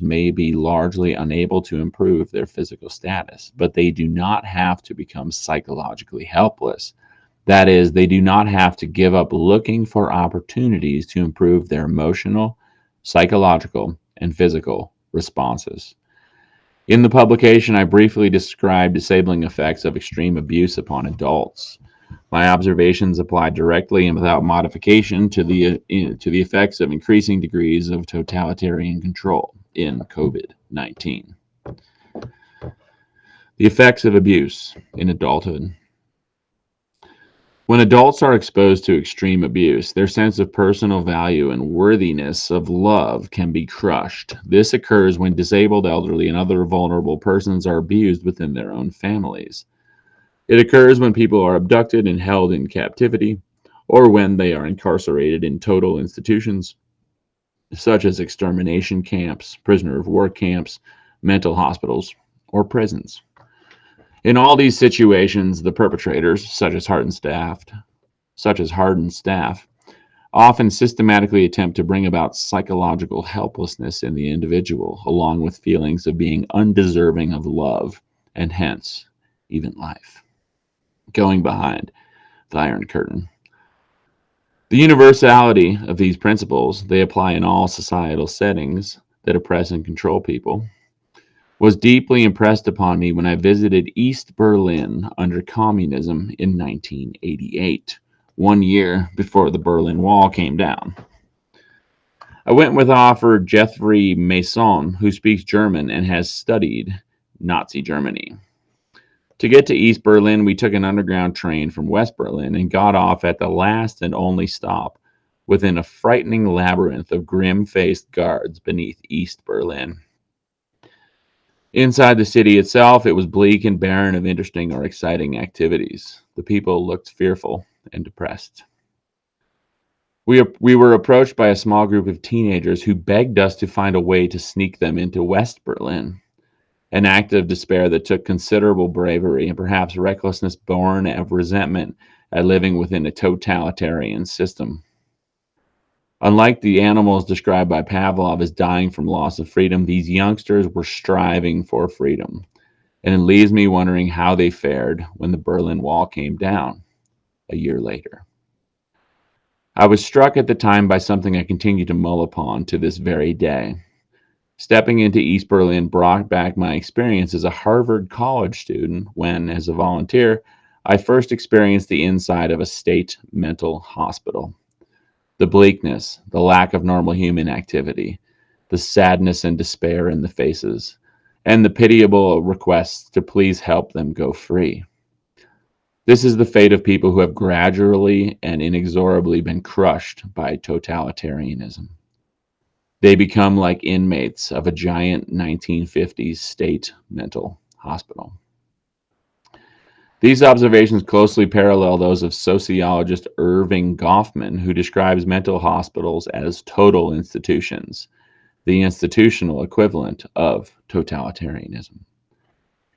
[SPEAKER 1] may be largely unable to improve their physical status, but they do not have to become psychologically helpless. That is, they do not have to give up looking for opportunities to improve their emotional, psychological, and physical responses. In the publication, I briefly describe disabling effects of extreme abuse upon adults. My observations apply directly and without modification to the effects of increasing degrees of totalitarian control in COVID-19. The effects of abuse in adulthood. When adults are exposed to extreme abuse, their sense of personal value and worthiness of love can be crushed. This occurs when disabled, elderly, and other vulnerable persons are abused within their own families. It occurs when people are abducted and held in captivity, or when they are incarcerated in total institutions, such as extermination camps, prisoner of war camps, mental hospitals, or prisons. In all these situations, the perpetrators, such as hardened staff, often systematically attempt to bring about psychological helplessness in the individual, along with feelings of being undeserving of love, and hence, even life. Going behind the Iron Curtain. The universality of these principles, they apply in all societal settings that oppress and control people, was deeply impressed upon me when I visited East Berlin under communism in 1988, 1 year before the Berlin Wall came down. I went with author Jeffrey Masson, who speaks German and has studied Nazi Germany. To get to East Berlin, we took an underground train from West Berlin and got off at the last and only stop within a frightening labyrinth of grim-faced guards beneath East Berlin. Inside the city itself, it was bleak and barren of interesting or exciting activities. The people looked fearful and depressed. We were approached by a small group of teenagers who begged us to find a way to sneak them into West Berlin, an act of despair that took considerable bravery and perhaps recklessness born of resentment at living within a totalitarian system. Unlike the animals described by Pavlov as dying from loss of freedom, these youngsters were striving for freedom, and it leaves me wondering how they fared when the Berlin Wall came down a year later. I was struck at the time by something I continue to mull upon to this very day. Stepping into East Berlin brought back my experience as a Harvard college student when, as a volunteer, I first experienced the inside of a state mental hospital. The bleakness, the lack of normal human activity, the sadness and despair in the faces, and the pitiable requests to please help them go free. This is the fate of people who have gradually and inexorably been crushed by totalitarianism. They become like inmates of a giant 1950s state mental hospital. These observations closely parallel those of sociologist Irving Goffman, who describes mental hospitals as total institutions, the institutional equivalent of totalitarianism.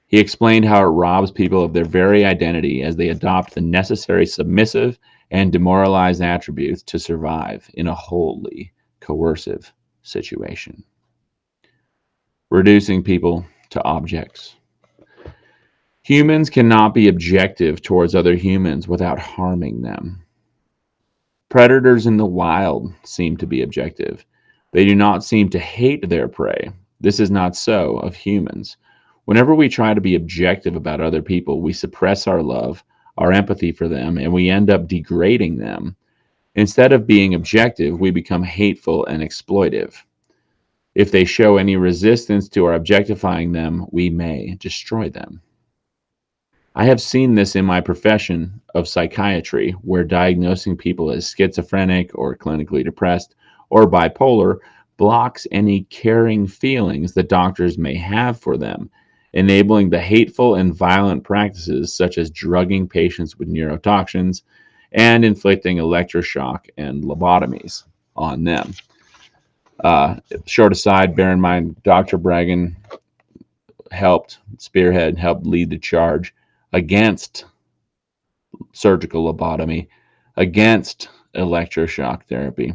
[SPEAKER 1] He explained how it robs people of their very identity as they adopt the necessary submissive and demoralized attributes to survive in a wholly coercive situation. Reducing people to objects. Humans cannot be objective towards other humans without harming them. Predators in the wild seem to be objective. They do not seem to hate their prey. This is not so of humans. Whenever we try to be objective about other people, we suppress our love, our empathy for them, and we end up degrading them. Instead of being objective, we become hateful and exploitive. If they show any resistance to our objectifying them, we may destroy them. I have seen this in my profession of psychiatry, where diagnosing people as schizophrenic or clinically depressed or bipolar blocks any caring feelings that doctors may have for them, enabling the hateful and violent practices such as drugging patients with neurotoxins and inflicting electroshock and lobotomies on them. Short aside, bear in mind, Dr. Breggin helped lead the charge against surgical lobotomy, against electroshock therapy,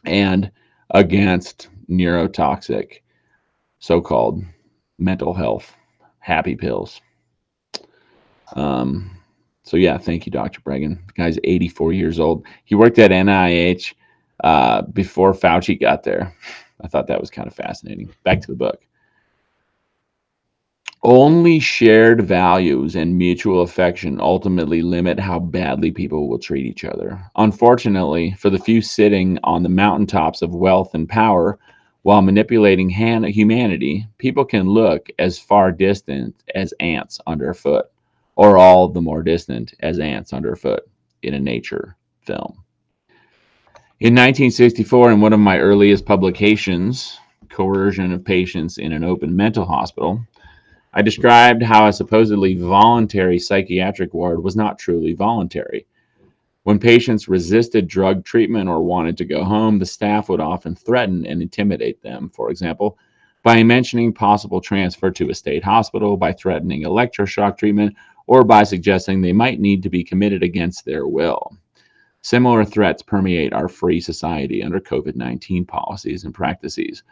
[SPEAKER 1] and against neurotoxic so-called mental health happy pills. So yeah, thank you, Dr. Breggin. The guy's 84 years old. He worked at NIH before Fauci got there. I thought that was kind of fascinating. Back to the book. Only shared values and mutual affection ultimately limit how badly people will treat each other. Unfortunately, for the few sitting on the mountaintops of wealth and power while manipulating humanity, people can look as far distant as ants underfoot, or all the more distant as ants underfoot. in a nature film. In 1964, in one of my earliest publications, Coercion of Patients in an Open Mental Hospital, I described how a supposedly voluntary psychiatric ward was not truly voluntary. When patients resisted drug treatment or wanted to go home, the staff would often threaten and intimidate them, for example, by mentioning possible transfer to a state hospital, by threatening electroshock treatment, or by suggesting they might need to be committed against their will. Similar threats permeate our free society under COVID-19 policies and practices,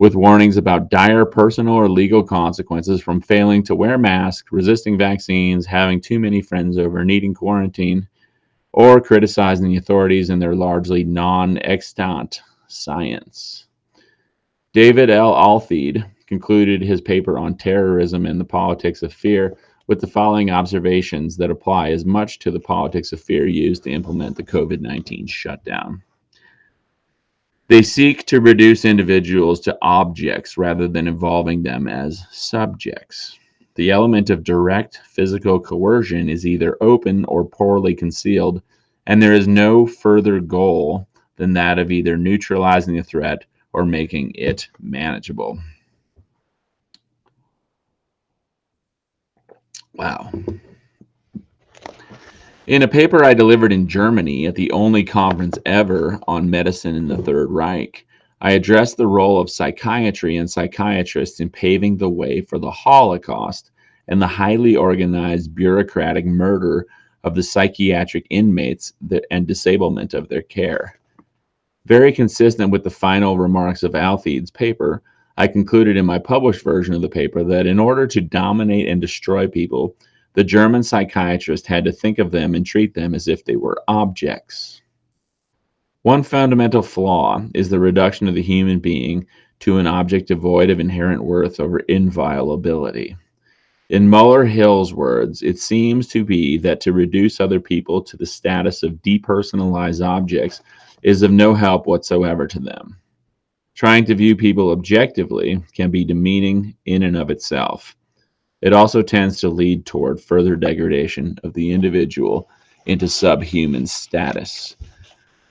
[SPEAKER 1] with warnings about dire personal or legal consequences from failing to wear masks, resisting vaccines, having too many friends over, needing quarantine, or criticizing the authorities and their largely non-extant science. David L. Altheed concluded his paper on terrorism and the politics of fear with the following observations that apply as much to the politics of fear used to implement the COVID-19 shutdown. They seek to reduce individuals to objects rather than involving them as subjects. The element of direct physical coercion is either open or poorly concealed, and there is no further goal than that of either neutralizing the threat or making it manageable. Wow. In a paper I delivered in Germany at the only conference ever on medicine in the Third Reich, I addressed the role of psychiatry and psychiatrists in paving the way for the Holocaust and the highly organized bureaucratic murder of the psychiatric inmates and disablement of their care. Very consistent with the final remarks of Altheed's paper, I concluded in my published version of the paper that in order to dominate and destroy people, the German psychiatrist had to think of them and treat them as if they were objects. One fundamental flaw is the reduction of the human being to an object devoid of inherent worth or inviolability. In Muller-Hill's words, it seems to be that to reduce other people to the status of depersonalized objects is of no help whatsoever to them. Trying to view people objectively can be demeaning in and of itself. It also tends to lead toward further degradation of the individual into subhuman status.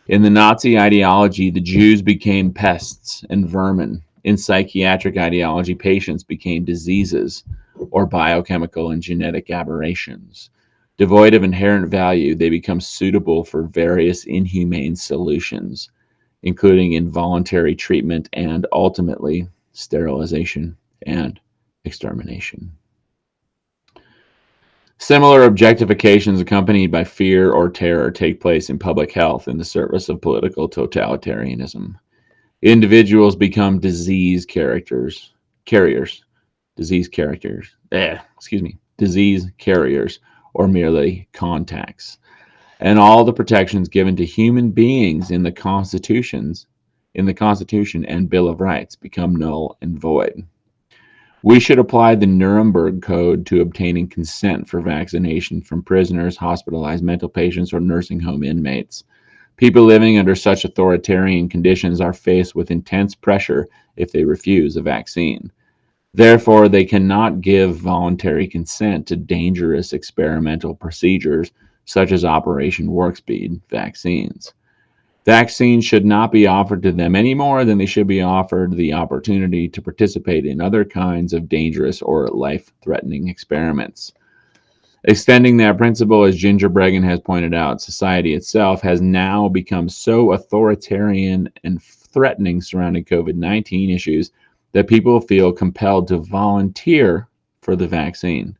[SPEAKER 1] In the Nazi ideology, the Jews became pests and vermin. In psychiatric ideology, patients became diseases or biochemical and genetic aberrations. Devoid of inherent value, they become suitable for various inhumane solutions, including involuntary treatment and, ultimately, sterilization and extermination. Similar objectifications accompanied by fear or terror take place in public health in the service of political totalitarianism. Individuals become disease carriers, or merely contacts. And all the protections given to human beings in the Constitution and Bill of Rights become null and void. We should apply the Nuremberg Code to obtaining consent for vaccination from prisoners, hospitalized mental patients, or nursing home inmates. People living under such authoritarian conditions are faced with intense pressure if they refuse a vaccine. Therefore, they cannot give voluntary consent to dangerous experimental procedures such as Operation Warp Speed vaccines. Vaccines should not be offered to them any more than they should be offered the opportunity to participate in other kinds of dangerous or life-threatening experiments. Extending that principle, as Ginger Breggin has pointed out, society itself has now become so authoritarian and threatening surrounding COVID-19 issues that people feel compelled to volunteer for the vaccine.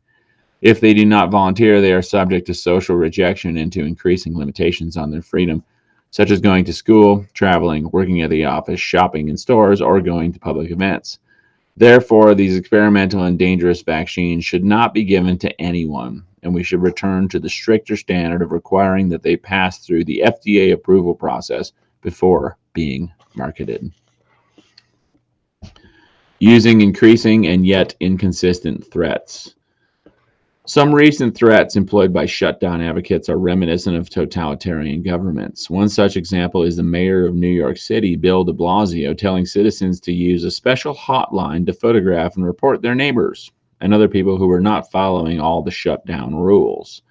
[SPEAKER 1] If they do not volunteer, they are subject to social rejection and to increasing limitations on their freedom, such as going to school, traveling, working at the office, shopping in stores, or going to public events. Therefore, these experimental and dangerous vaccines should not be given to anyone, and we should return to the stricter standard of requiring that they pass through the FDA approval process before being marketed. Using increasing and yet inconsistent threats. Some recent threats employed by shutdown advocates are reminiscent of totalitarian governments. One such example is the mayor of New York City, Bill de Blasio, telling citizens to use a special hotline to photograph and report their neighbors and other people who were not following all the shutdown rules.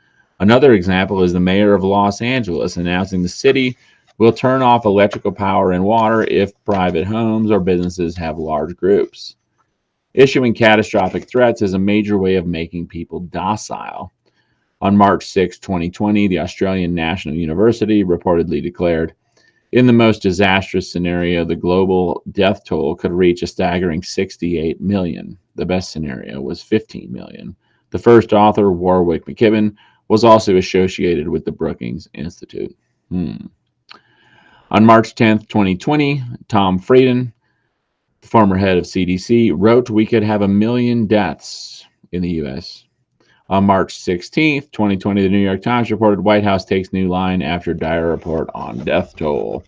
[SPEAKER 1] Another example is the mayor of Los Angeles announcing the city will turn off electrical power and water if private homes or businesses have large groups. Issuing catastrophic threats is a major way of making people docile. On March 6, 2020, the Australian National University reportedly declared, in the most disastrous scenario, the global death toll could reach a staggering 68 million. The best scenario was 15 million. The first author, Warwick McKibben, was also associated with the Brookings Institute. On March 10, 2020, Tom Frieden, the former head of CDC, wrote we could have 1 million deaths in the U.S. On March 16, 2020, the New York Times reported White House takes new line after dire report on death toll.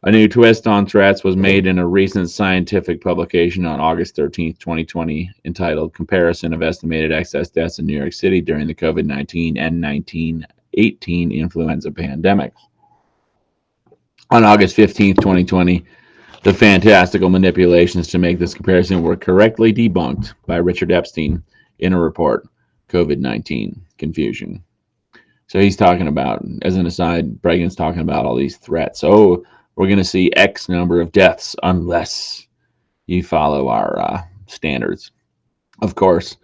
[SPEAKER 1] A new twist on threats was made in a recent scientific publication on August 13, 2020, entitled Comparison of Estimated Excess Deaths in New York City During the COVID-19 and 1918 Influenza Pandemic. On August 15, 2020, the fantastical manipulations to make this comparison were correctly debunked by Richard Epstein in a report, COVID-19 Confusion. So he's talking about, as an aside, Breggin's talking about all these threats. Oh, we're going to see X number of deaths unless you follow our standards. Of course,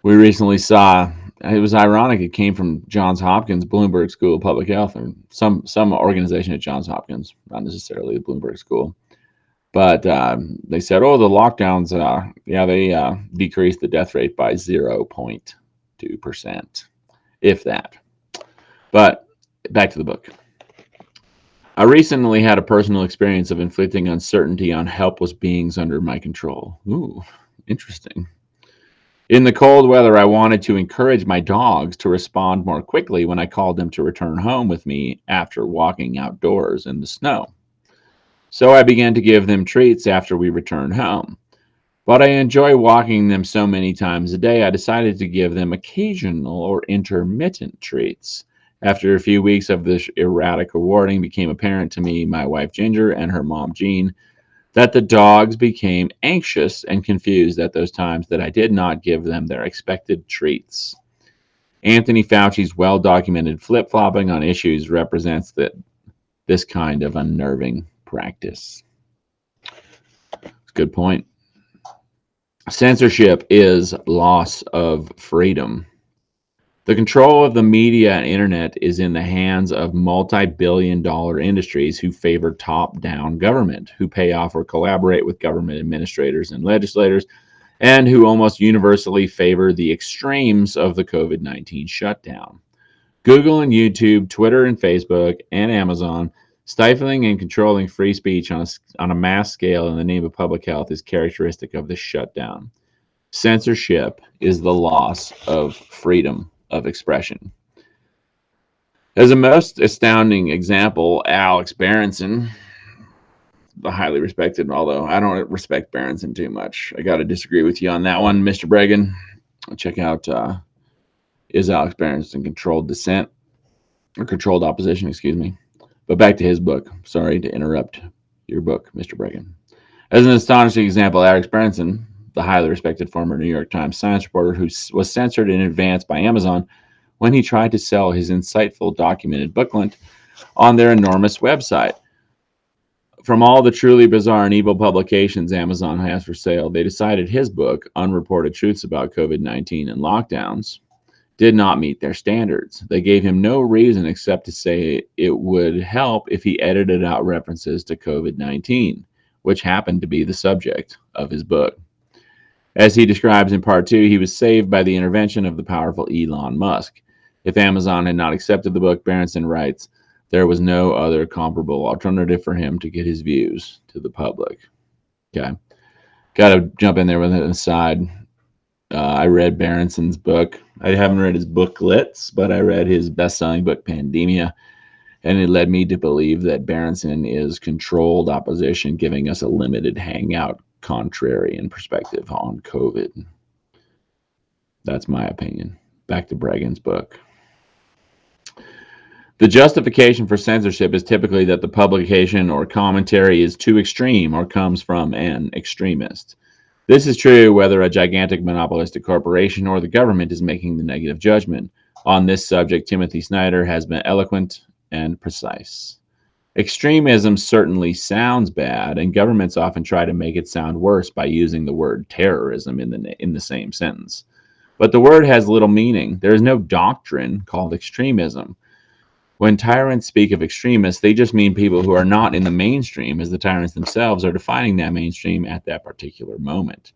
[SPEAKER 1] we recently saw, it was ironic, it came from Johns Hopkins Bloomberg School of Public Health, or some organization at Johns Hopkins, not necessarily the Bloomberg School. But they said, oh, the lockdowns, they decreased the death rate by 0.2%, if that. But back to the book. I recently had a personal experience of inflicting uncertainty on helpless beings under my control. Ooh, interesting. In the cold weather, I wanted to encourage my dogs to respond more quickly when I called them to return home with me after walking outdoors in the snow. So I began to give them treats after we returned home. But I enjoy walking them so many times a day, I decided to give them occasional or intermittent treats. After a few weeks of this erratic rewarding, became apparent to me, my wife Ginger, and her mom Jean, that the dogs became anxious and confused at those times that I did not give them their expected treats. Anthony Fauci's well-documented flip-flopping on issues represents this kind of unnerving practice. Good point. Censorship is loss of freedom. The control of the media and internet is in the hands of multi-billion-dollar industries who favor top-down government, who pay off or collaborate with government administrators and legislators, and who almost universally favor the extremes of the COVID-19 shutdown. Google and YouTube, Twitter and Facebook, and Amazon stifling and controlling free speech on a mass scale in the name of public health is characteristic of the shutdown. Censorship is the loss of freedom of expression. As a most astounding example, Alex Berenson, the highly respected, although I don't respect Berenson too much. I got to disagree with you on that one, Mr. Breggin. Check out, is Alex Berenson controlled dissent, or controlled opposition, excuse me. But back to his book. Sorry to interrupt your book, Mr. Breggin. As an astonishing example, Alex Berenson, the highly respected former New York Times science reporter who was censored in advance by Amazon when he tried to sell his insightful documented booklet on their enormous website. From all the truly bizarre and evil publications Amazon has for sale, they decided his book, Unreported Truths About COVID-19 and Lockdowns, did not meet their standards. They gave him no reason except to say it would help if he edited out references to COVID-19, which happened to be the subject of his book. As he describes in part 2, he was saved by the intervention of the powerful Elon Musk. If Amazon had not accepted the book, Berenson writes, there was no other comparable alternative for him to get his views to the public. Okay. Got to jump in there with an aside. I read Berenson's book. I haven't read his booklets, but I read his best-selling book, Pandemia, and it led me to believe that Berenson is controlled opposition, giving us a limited hangout contrarian perspective on COVID. That's my opinion. Back to Breggin's book. The justification for censorship is typically that the publication or commentary is too extreme or comes from an extremist. This is true whether a gigantic monopolistic corporation or the government is making the negative judgment. On this subject, Timothy Snyder has been eloquent and precise. Extremism certainly sounds bad, and governments often try to make it sound worse by using the word terrorism in the same sentence. But the word has little meaning. There is no doctrine called extremism. When tyrants speak of extremists, they just mean people who are not in the mainstream, as the tyrants themselves are defining that mainstream at that particular moment.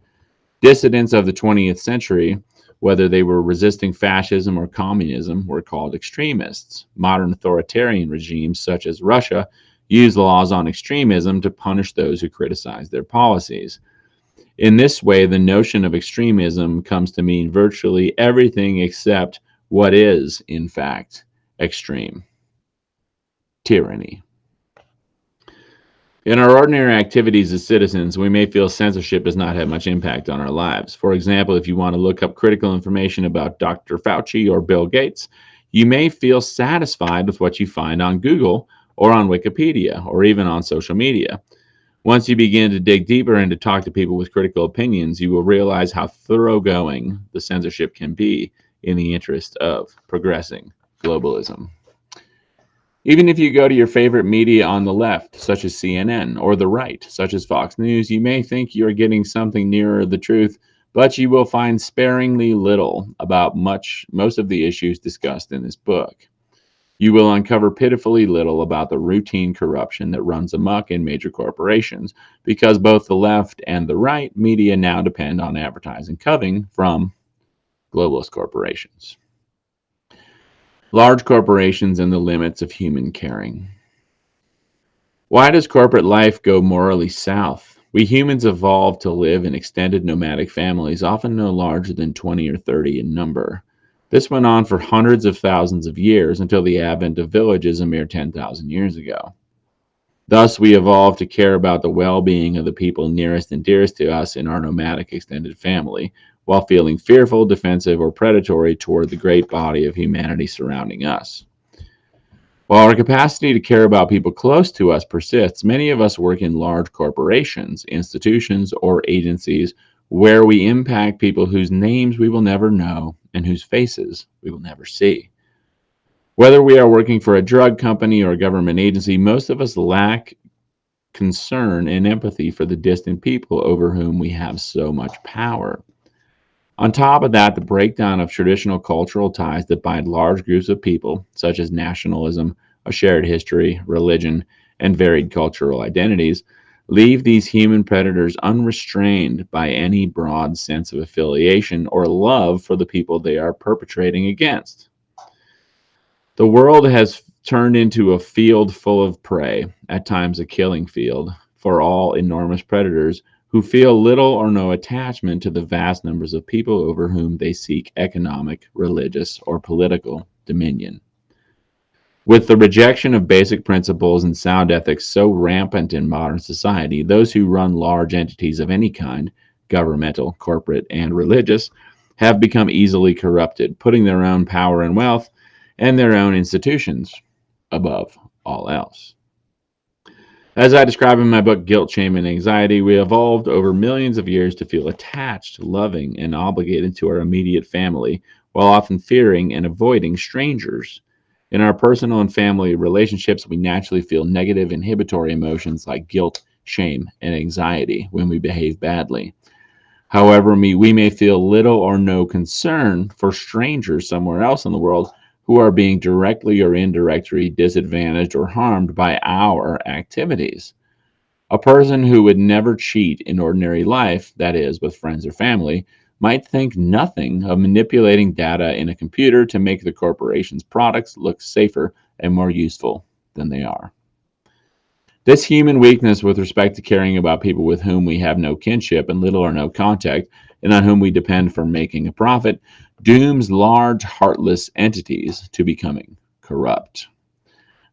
[SPEAKER 1] Dissidents of the 20th century, whether they were resisting fascism or communism, were called extremists. Modern authoritarian regimes, such as Russia, use laws on extremism to punish those who criticize their policies. In this way, the notion of extremism comes to mean virtually everything except what is, in fact, extreme: tyranny. In our ordinary activities as citizens, we may feel censorship does not have much impact on our lives. For example, if you want to look up critical information about Dr. Fauci or Bill Gates, you may feel satisfied with what you find on Google or on Wikipedia or even on social media. Once you begin to dig deeper and to talk to people with critical opinions, you will realize how thoroughgoing the censorship can be in the interest of progressing globalism. Even if you go to your favorite media on the left, such as CNN, or the right, such as Fox News, you may think you're getting something nearer the truth, but you will find sparingly little about most of the issues discussed in this book. You will uncover pitifully little about the routine corruption that runs amok in major corporations, because both the left and the right media now depend on advertising coming from globalist corporations. Large corporations and the limits of human caring. Why does corporate life go morally south? We humans evolved to live in extended nomadic families, often no larger than 20 or 30 in number. This went on for hundreds of thousands of years until the advent of villages a mere 10,000 years ago. Thus, we evolved to care about the well-being of the people nearest and dearest to us in our nomadic extended family, while feeling fearful, defensive, or predatory toward the great body of humanity surrounding us. While our capacity to care about people close to us persists, many of us work in large corporations, institutions, or agencies where we impact people whose names we will never know and whose faces we will never see. Whether we are working for a drug company or a government agency, most of us lack concern and empathy for the distant people over whom we have so much power. On top of that, the breakdown of traditional cultural ties that bind large groups of people, such as nationalism, a shared history, religion, and varied cultural identities, leave these human predators unrestrained by any broad sense of affiliation or love for the people they are perpetrating against. The world has turned into a field full of prey, at times a killing field, for all enormous predators who feel little or no attachment to the vast numbers of people over whom they seek economic, religious, or political dominion. With the rejection of basic principles and sound ethics so rampant in modern society, those who run large entities of any kind, governmental, corporate, and religious, have become easily corrupted, putting their own power and wealth and their own institutions above all else. As I describe in my book, Guilt, Shame, and Anxiety, we evolved over millions of years to feel attached, loving, and obligated to our immediate family, while often fearing and avoiding strangers. In our personal and family relationships, we naturally feel negative, inhibitory emotions like guilt, shame, and anxiety when we behave badly. However, we may feel little or no concern for strangers somewhere else in the world who are being directly or indirectly disadvantaged or harmed by our activities. A person who would never cheat in ordinary life, that is, with friends or family, might think nothing of manipulating data in a computer to make the corporation's products look safer and more useful than they are. This human weakness with respect to caring about people with whom we have no kinship and little or no contact, and on whom we depend for making a profit, dooms large, heartless entities to becoming corrupt.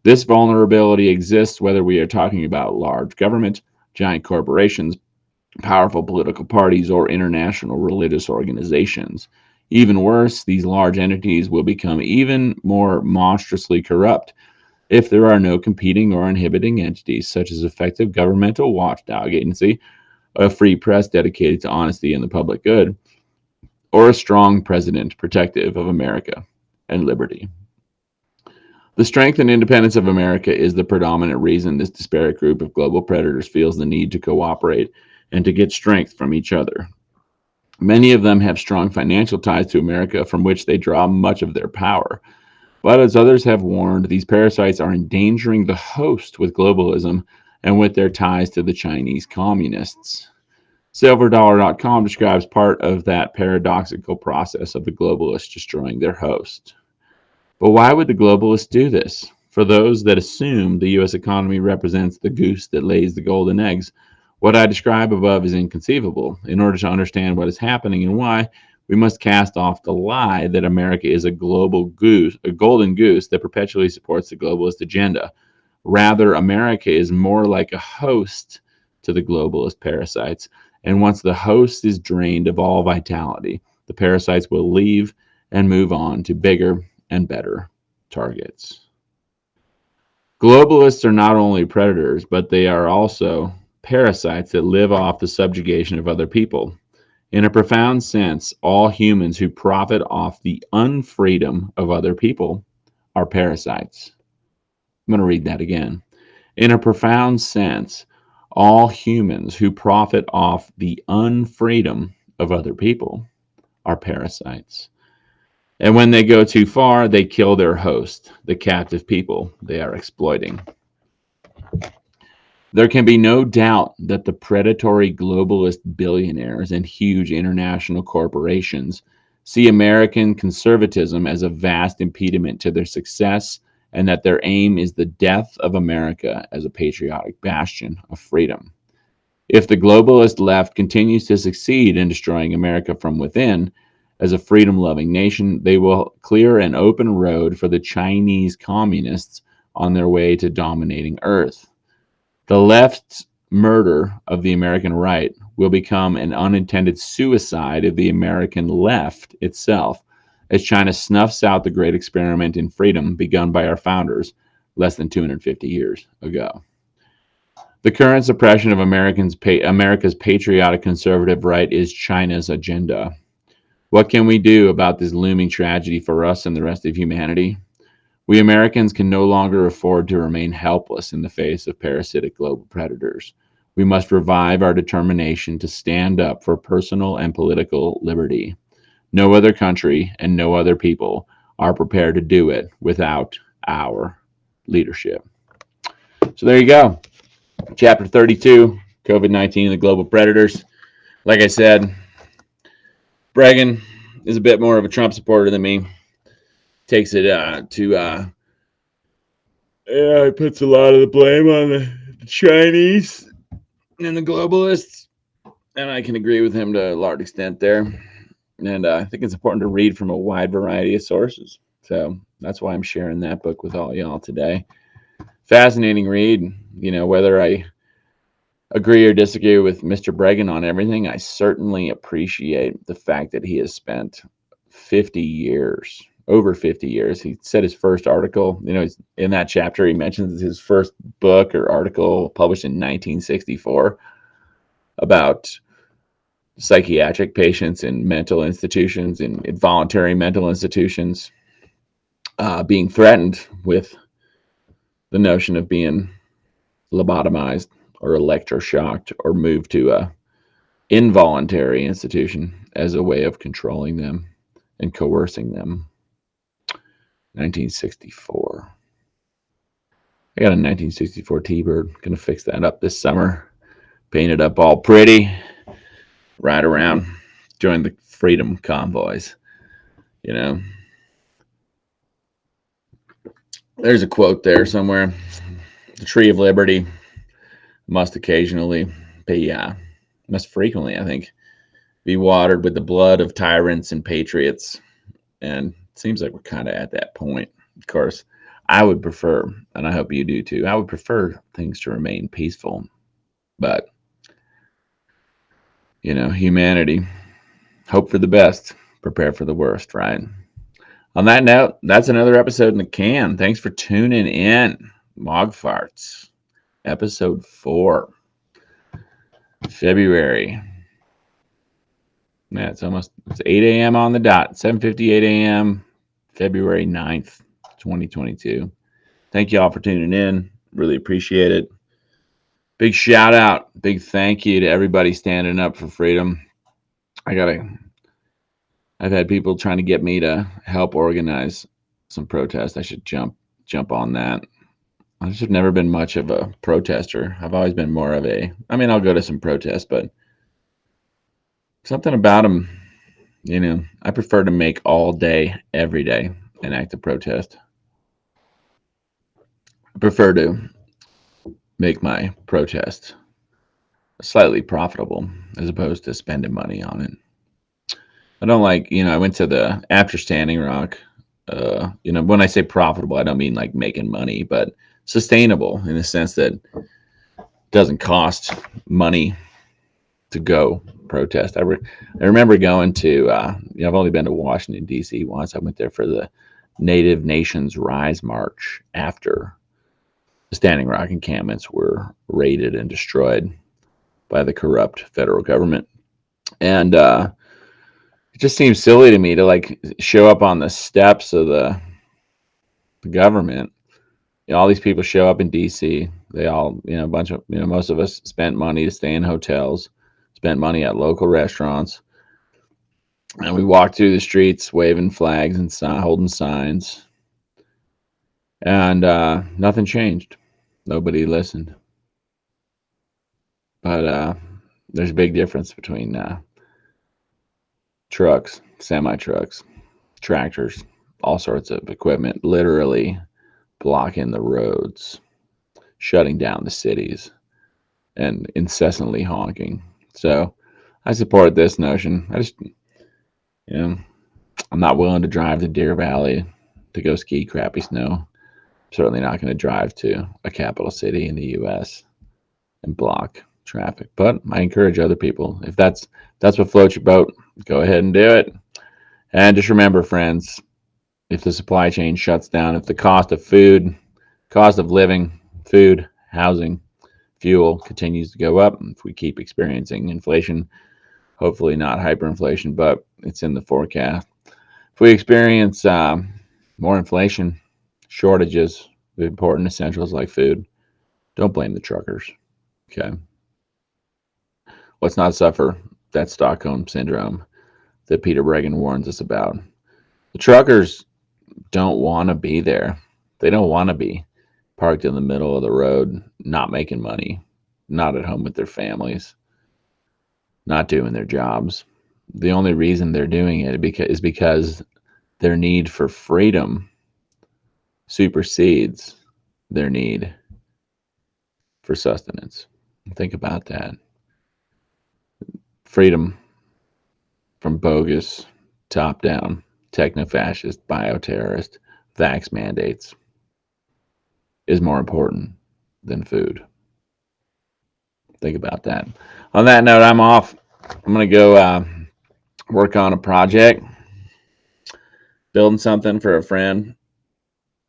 [SPEAKER 1] This vulnerability exists whether we are talking about large government, giant corporations, powerful political parties, or international religious organizations. Even worse, these large entities will become even more monstrously corrupt if there are no competing or inhibiting entities, such as effective governmental watchdog agency, a free press dedicated to honesty and the public good, or a strong president protective of America and liberty. The strength and independence of America is the predominant reason this disparate group of global predators feels the need to cooperate and to get strength from each other. Many of them have strong financial ties to America from which they draw much of their power. But as others have warned, these parasites are endangering the host with globalism and with their ties to the Chinese communists. SilverDollar.com describes part of that paradoxical process of the globalists destroying their host. But why would the globalists do this? For those that assume the U.S. economy represents the goose that lays the golden eggs, what I describe above is inconceivable. In order to understand what is happening and why, we must cast off the lie that America is a global goose, a golden goose that perpetually supports the globalist agenda. Rather, America is more like a host to the globalist parasites, and once the host is drained of all vitality, the parasites will leave and move on to bigger and better targets. Globalists are not only predators, but they are also parasites that live off the subjugation of other people. In a profound sense, all humans who profit off the unfreedom of other people are parasites. I'm going to read that again. In a profound sense, all humans who profit off the unfreedom of other people are parasites. And when they go too far, they kill their host, the captive people they are exploiting. There can be no doubt that the predatory globalist billionaires and huge international corporations see American conservatism as a vast impediment to their success, and that their aim is the death of America as a patriotic bastion of freedom. If the globalist left continues to succeed in destroying America from within, as a freedom-loving nation, they will clear an open road for the Chinese communists on their way to dominating Earth. The left's murder of the American right will become an unintended suicide of the American left itself, as China snuffs out the great experiment in freedom begun by our founders less than 250 years ago. The current suppression of America's patriotic conservative right is China's agenda. What can we do about this looming tragedy for us and the rest of humanity? We Americans can no longer afford to remain helpless in the face of parasitic global predators. We must revive our determination to stand up for personal and political liberty. No other country and no other people are prepared to do it without our leadership. So there you go. Chapter 32, COVID-19 and the Global Predators. Like I said, Breggin is a bit more of a Trump supporter than me. Takes it he puts a lot of the blame on the Chinese and the globalists, and I can agree with him to a large extent there. And I think it's important to read from a wide variety of sources. So that's why I'm sharing that book with all y'all today. Fascinating read. You know, whether I agree or disagree with Mr. Breggin on everything, I certainly appreciate the fact that he has spent 50 years, over 50 years. He said his first article, you know, in that chapter, he mentions his first book or article published in 1964 about psychiatric patients in mental institutions, in involuntary mental institutions, being threatened with the notion of being lobotomized or electroshocked or moved to a involuntary institution as a way of controlling them and coercing them. 1964. I got a 1964 T-Bird. Gonna fix that up this summer. Paint it up all pretty. Ride around. Join the Freedom Convoys. You know. There's a quote there somewhere. The tree of liberty must occasionally be, must frequently, I think, be watered with the blood of tyrants and patriots. And it seems like we're kind of at that point. Of course, I would prefer, and I hope you do too, I would prefer things to remain peaceful. But, you know, humanity, hope for the best, prepare for the worst, right? On that note, that's another episode in the can. Thanks for tuning in. MOGFARTS, episode 4, February. Yeah, it's 8 a.m. on the dot, 7:58 a.m., February 9th, 2022. Thank you all for tuning in. Really appreciate it. Big shout out, big thank you to everybody standing up for freedom. I've had people trying to get me to help organize some protests. I should jump on that. I've just never been much of a protester. I've always been more of I'll go to some protests, but something about them, I prefer to make all day, every day, an act of protest. I prefer to make my protest slightly profitable as opposed to spending money on it. I don't like, I went to after Standing Rock, when I say profitable, I don't mean like making money, but sustainable in the sense that it doesn't cost money to go protest. I remember going to, I've only been to Washington, D.C. once. I went there for the Native Nations Rise March after the Standing Rock encampments were raided and destroyed by the corrupt federal government. And it just seems silly to me to like show up on the steps of the government. All these people show up in DC. They all, a bunch of, most of us spent money to stay in hotels, spent money at local restaurants. And we walked through the streets waving flags and holding signs. And nothing changed. Nobody listened. But there's a big difference between trucks, semi-trucks, tractors, all sorts of equipment literally blocking the roads, shutting down the cities, and incessantly honking. So I support this notion. I just, I'm not willing to drive to Deer Valley to go ski crappy snow. I'm certainly not going to drive to a capital city in the U.S. and block traffic. But I encourage other people, if that's what floats your boat, go ahead and do it. And just remember, friends, if the supply chain shuts down, if the cost of food, cost of living, food, housing, fuel continues to go up, if we keep experiencing inflation, hopefully not hyperinflation, but it's in the forecast. If we experience more inflation, shortages of important essentials like food, don't blame the truckers. Okay. Let's not suffer that Stockholm syndrome that Peter Breggin warns us about. The truckers don't want to be there. They don't want to be parked in the middle of the road, not making money, not at home with their families, not doing their jobs. The only reason they're doing it is because their need for freedom supersedes their need for sustenance. Think about that. Freedom from bogus, top-down, techno-fascist, bioterrorist, vax mandates is more important than food. Think about that. On that note, I'm off. I'm going to go work on a project, building something for a friend.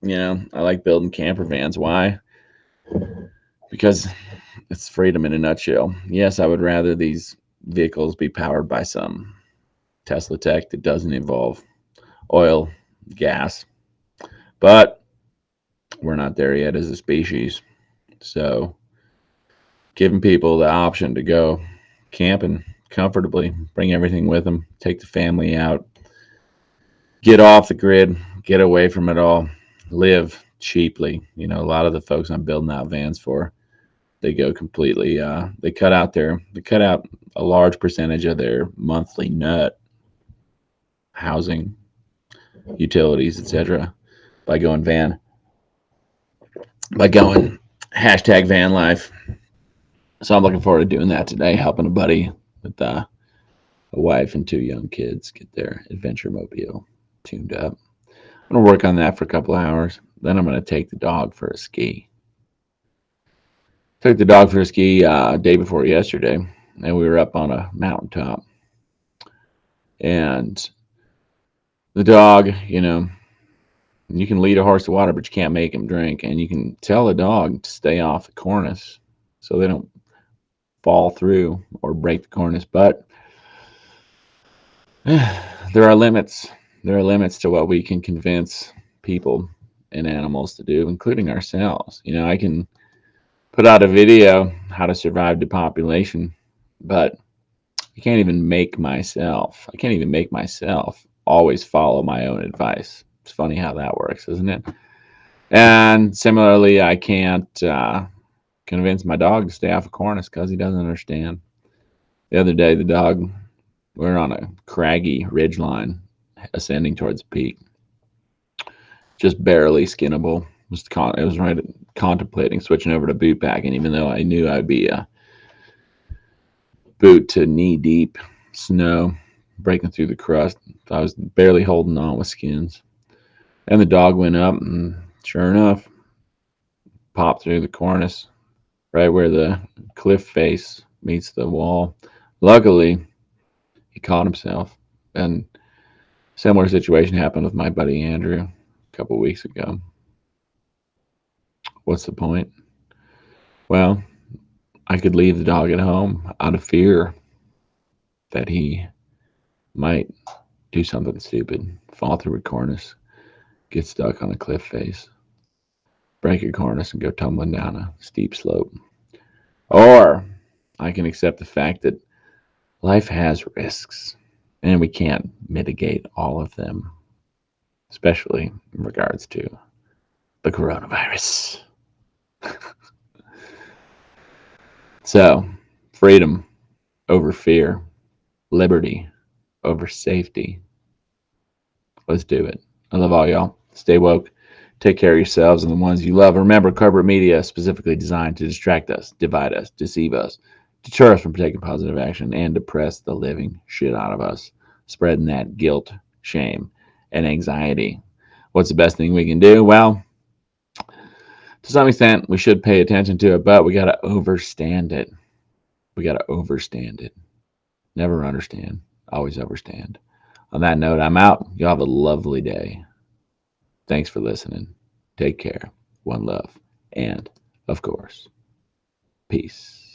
[SPEAKER 1] I like building camper vans. Why? Because it's freedom in a nutshell. Yes, I would rather these vehicles be powered by some Tesla tech that doesn't involve oil, gas, but we're not there yet as a species. So giving people the option to go camping comfortably, bring everything with them, take the family out, get off the grid, get away from it all, live cheaply. A lot of the folks I'm building out vans for, they go completely, they cut out a large percentage of their monthly nut, housing, utilities, etc., by going hashtag van life. So I'm looking forward to doing that today, helping a buddy with a wife and 2 young kids get their adventure mobile tuned up. I'm going to work on that for a couple of hours. Then I'm going to take the dog for a ski. Took the dog for a ski day before yesterday, and we were up on a mountaintop. And the dog, you can lead a horse to water, but you can't make him drink. And you can tell a dog to stay off the cornice so they don't fall through or break the cornice. But there are limits. there are limits to what we can convince people and animals to do, including ourselves. I can put out a video how to survive depopulation, but I can't even make myself. I can't even make myself always follow my own advice. It's funny how that works, isn't it? And similarly, I can't convince my dog to stay off a cornice because he doesn't understand. The other day, the dog, we're on a craggy ridge line ascending towards the peak, just barely skinnable. It was right contemplating switching over to boot packing, even though I knew I'd be boot to knee deep snow, breaking through the crust. I was barely holding on with skins. And the dog went up, and sure enough, popped through the cornice, right where the cliff face meets the wall. Luckily, he caught himself. And similar situation happened with my buddy Andrew a couple of weeks ago. What's the point? Well, I could leave the dog at home out of fear that he might do something stupid, fall through a cornice, get stuck on a cliff face, break a cornice, and go tumbling down a steep slope. Or I can accept the fact that life has risks, and we can't mitigate all of them, especially in regards to the coronavirus. So, freedom over fear, liberty over safety. Let's do it. I love all y'all. Stay woke. Take care of yourselves and the ones you love. Remember, corporate media is specifically designed to distract us, divide us, deceive us, deter us from taking positive action, and depress the living shit out of us, spreading that guilt, shame, and anxiety. What's the best thing we can do? Well, to some extent, we should pay attention to it, but we got to overstand it. We got to overstand it. Never understand, always overstand. On that note, I'm out. Y'all have a lovely day. Thanks for listening. Take care. One love. And, of course, peace.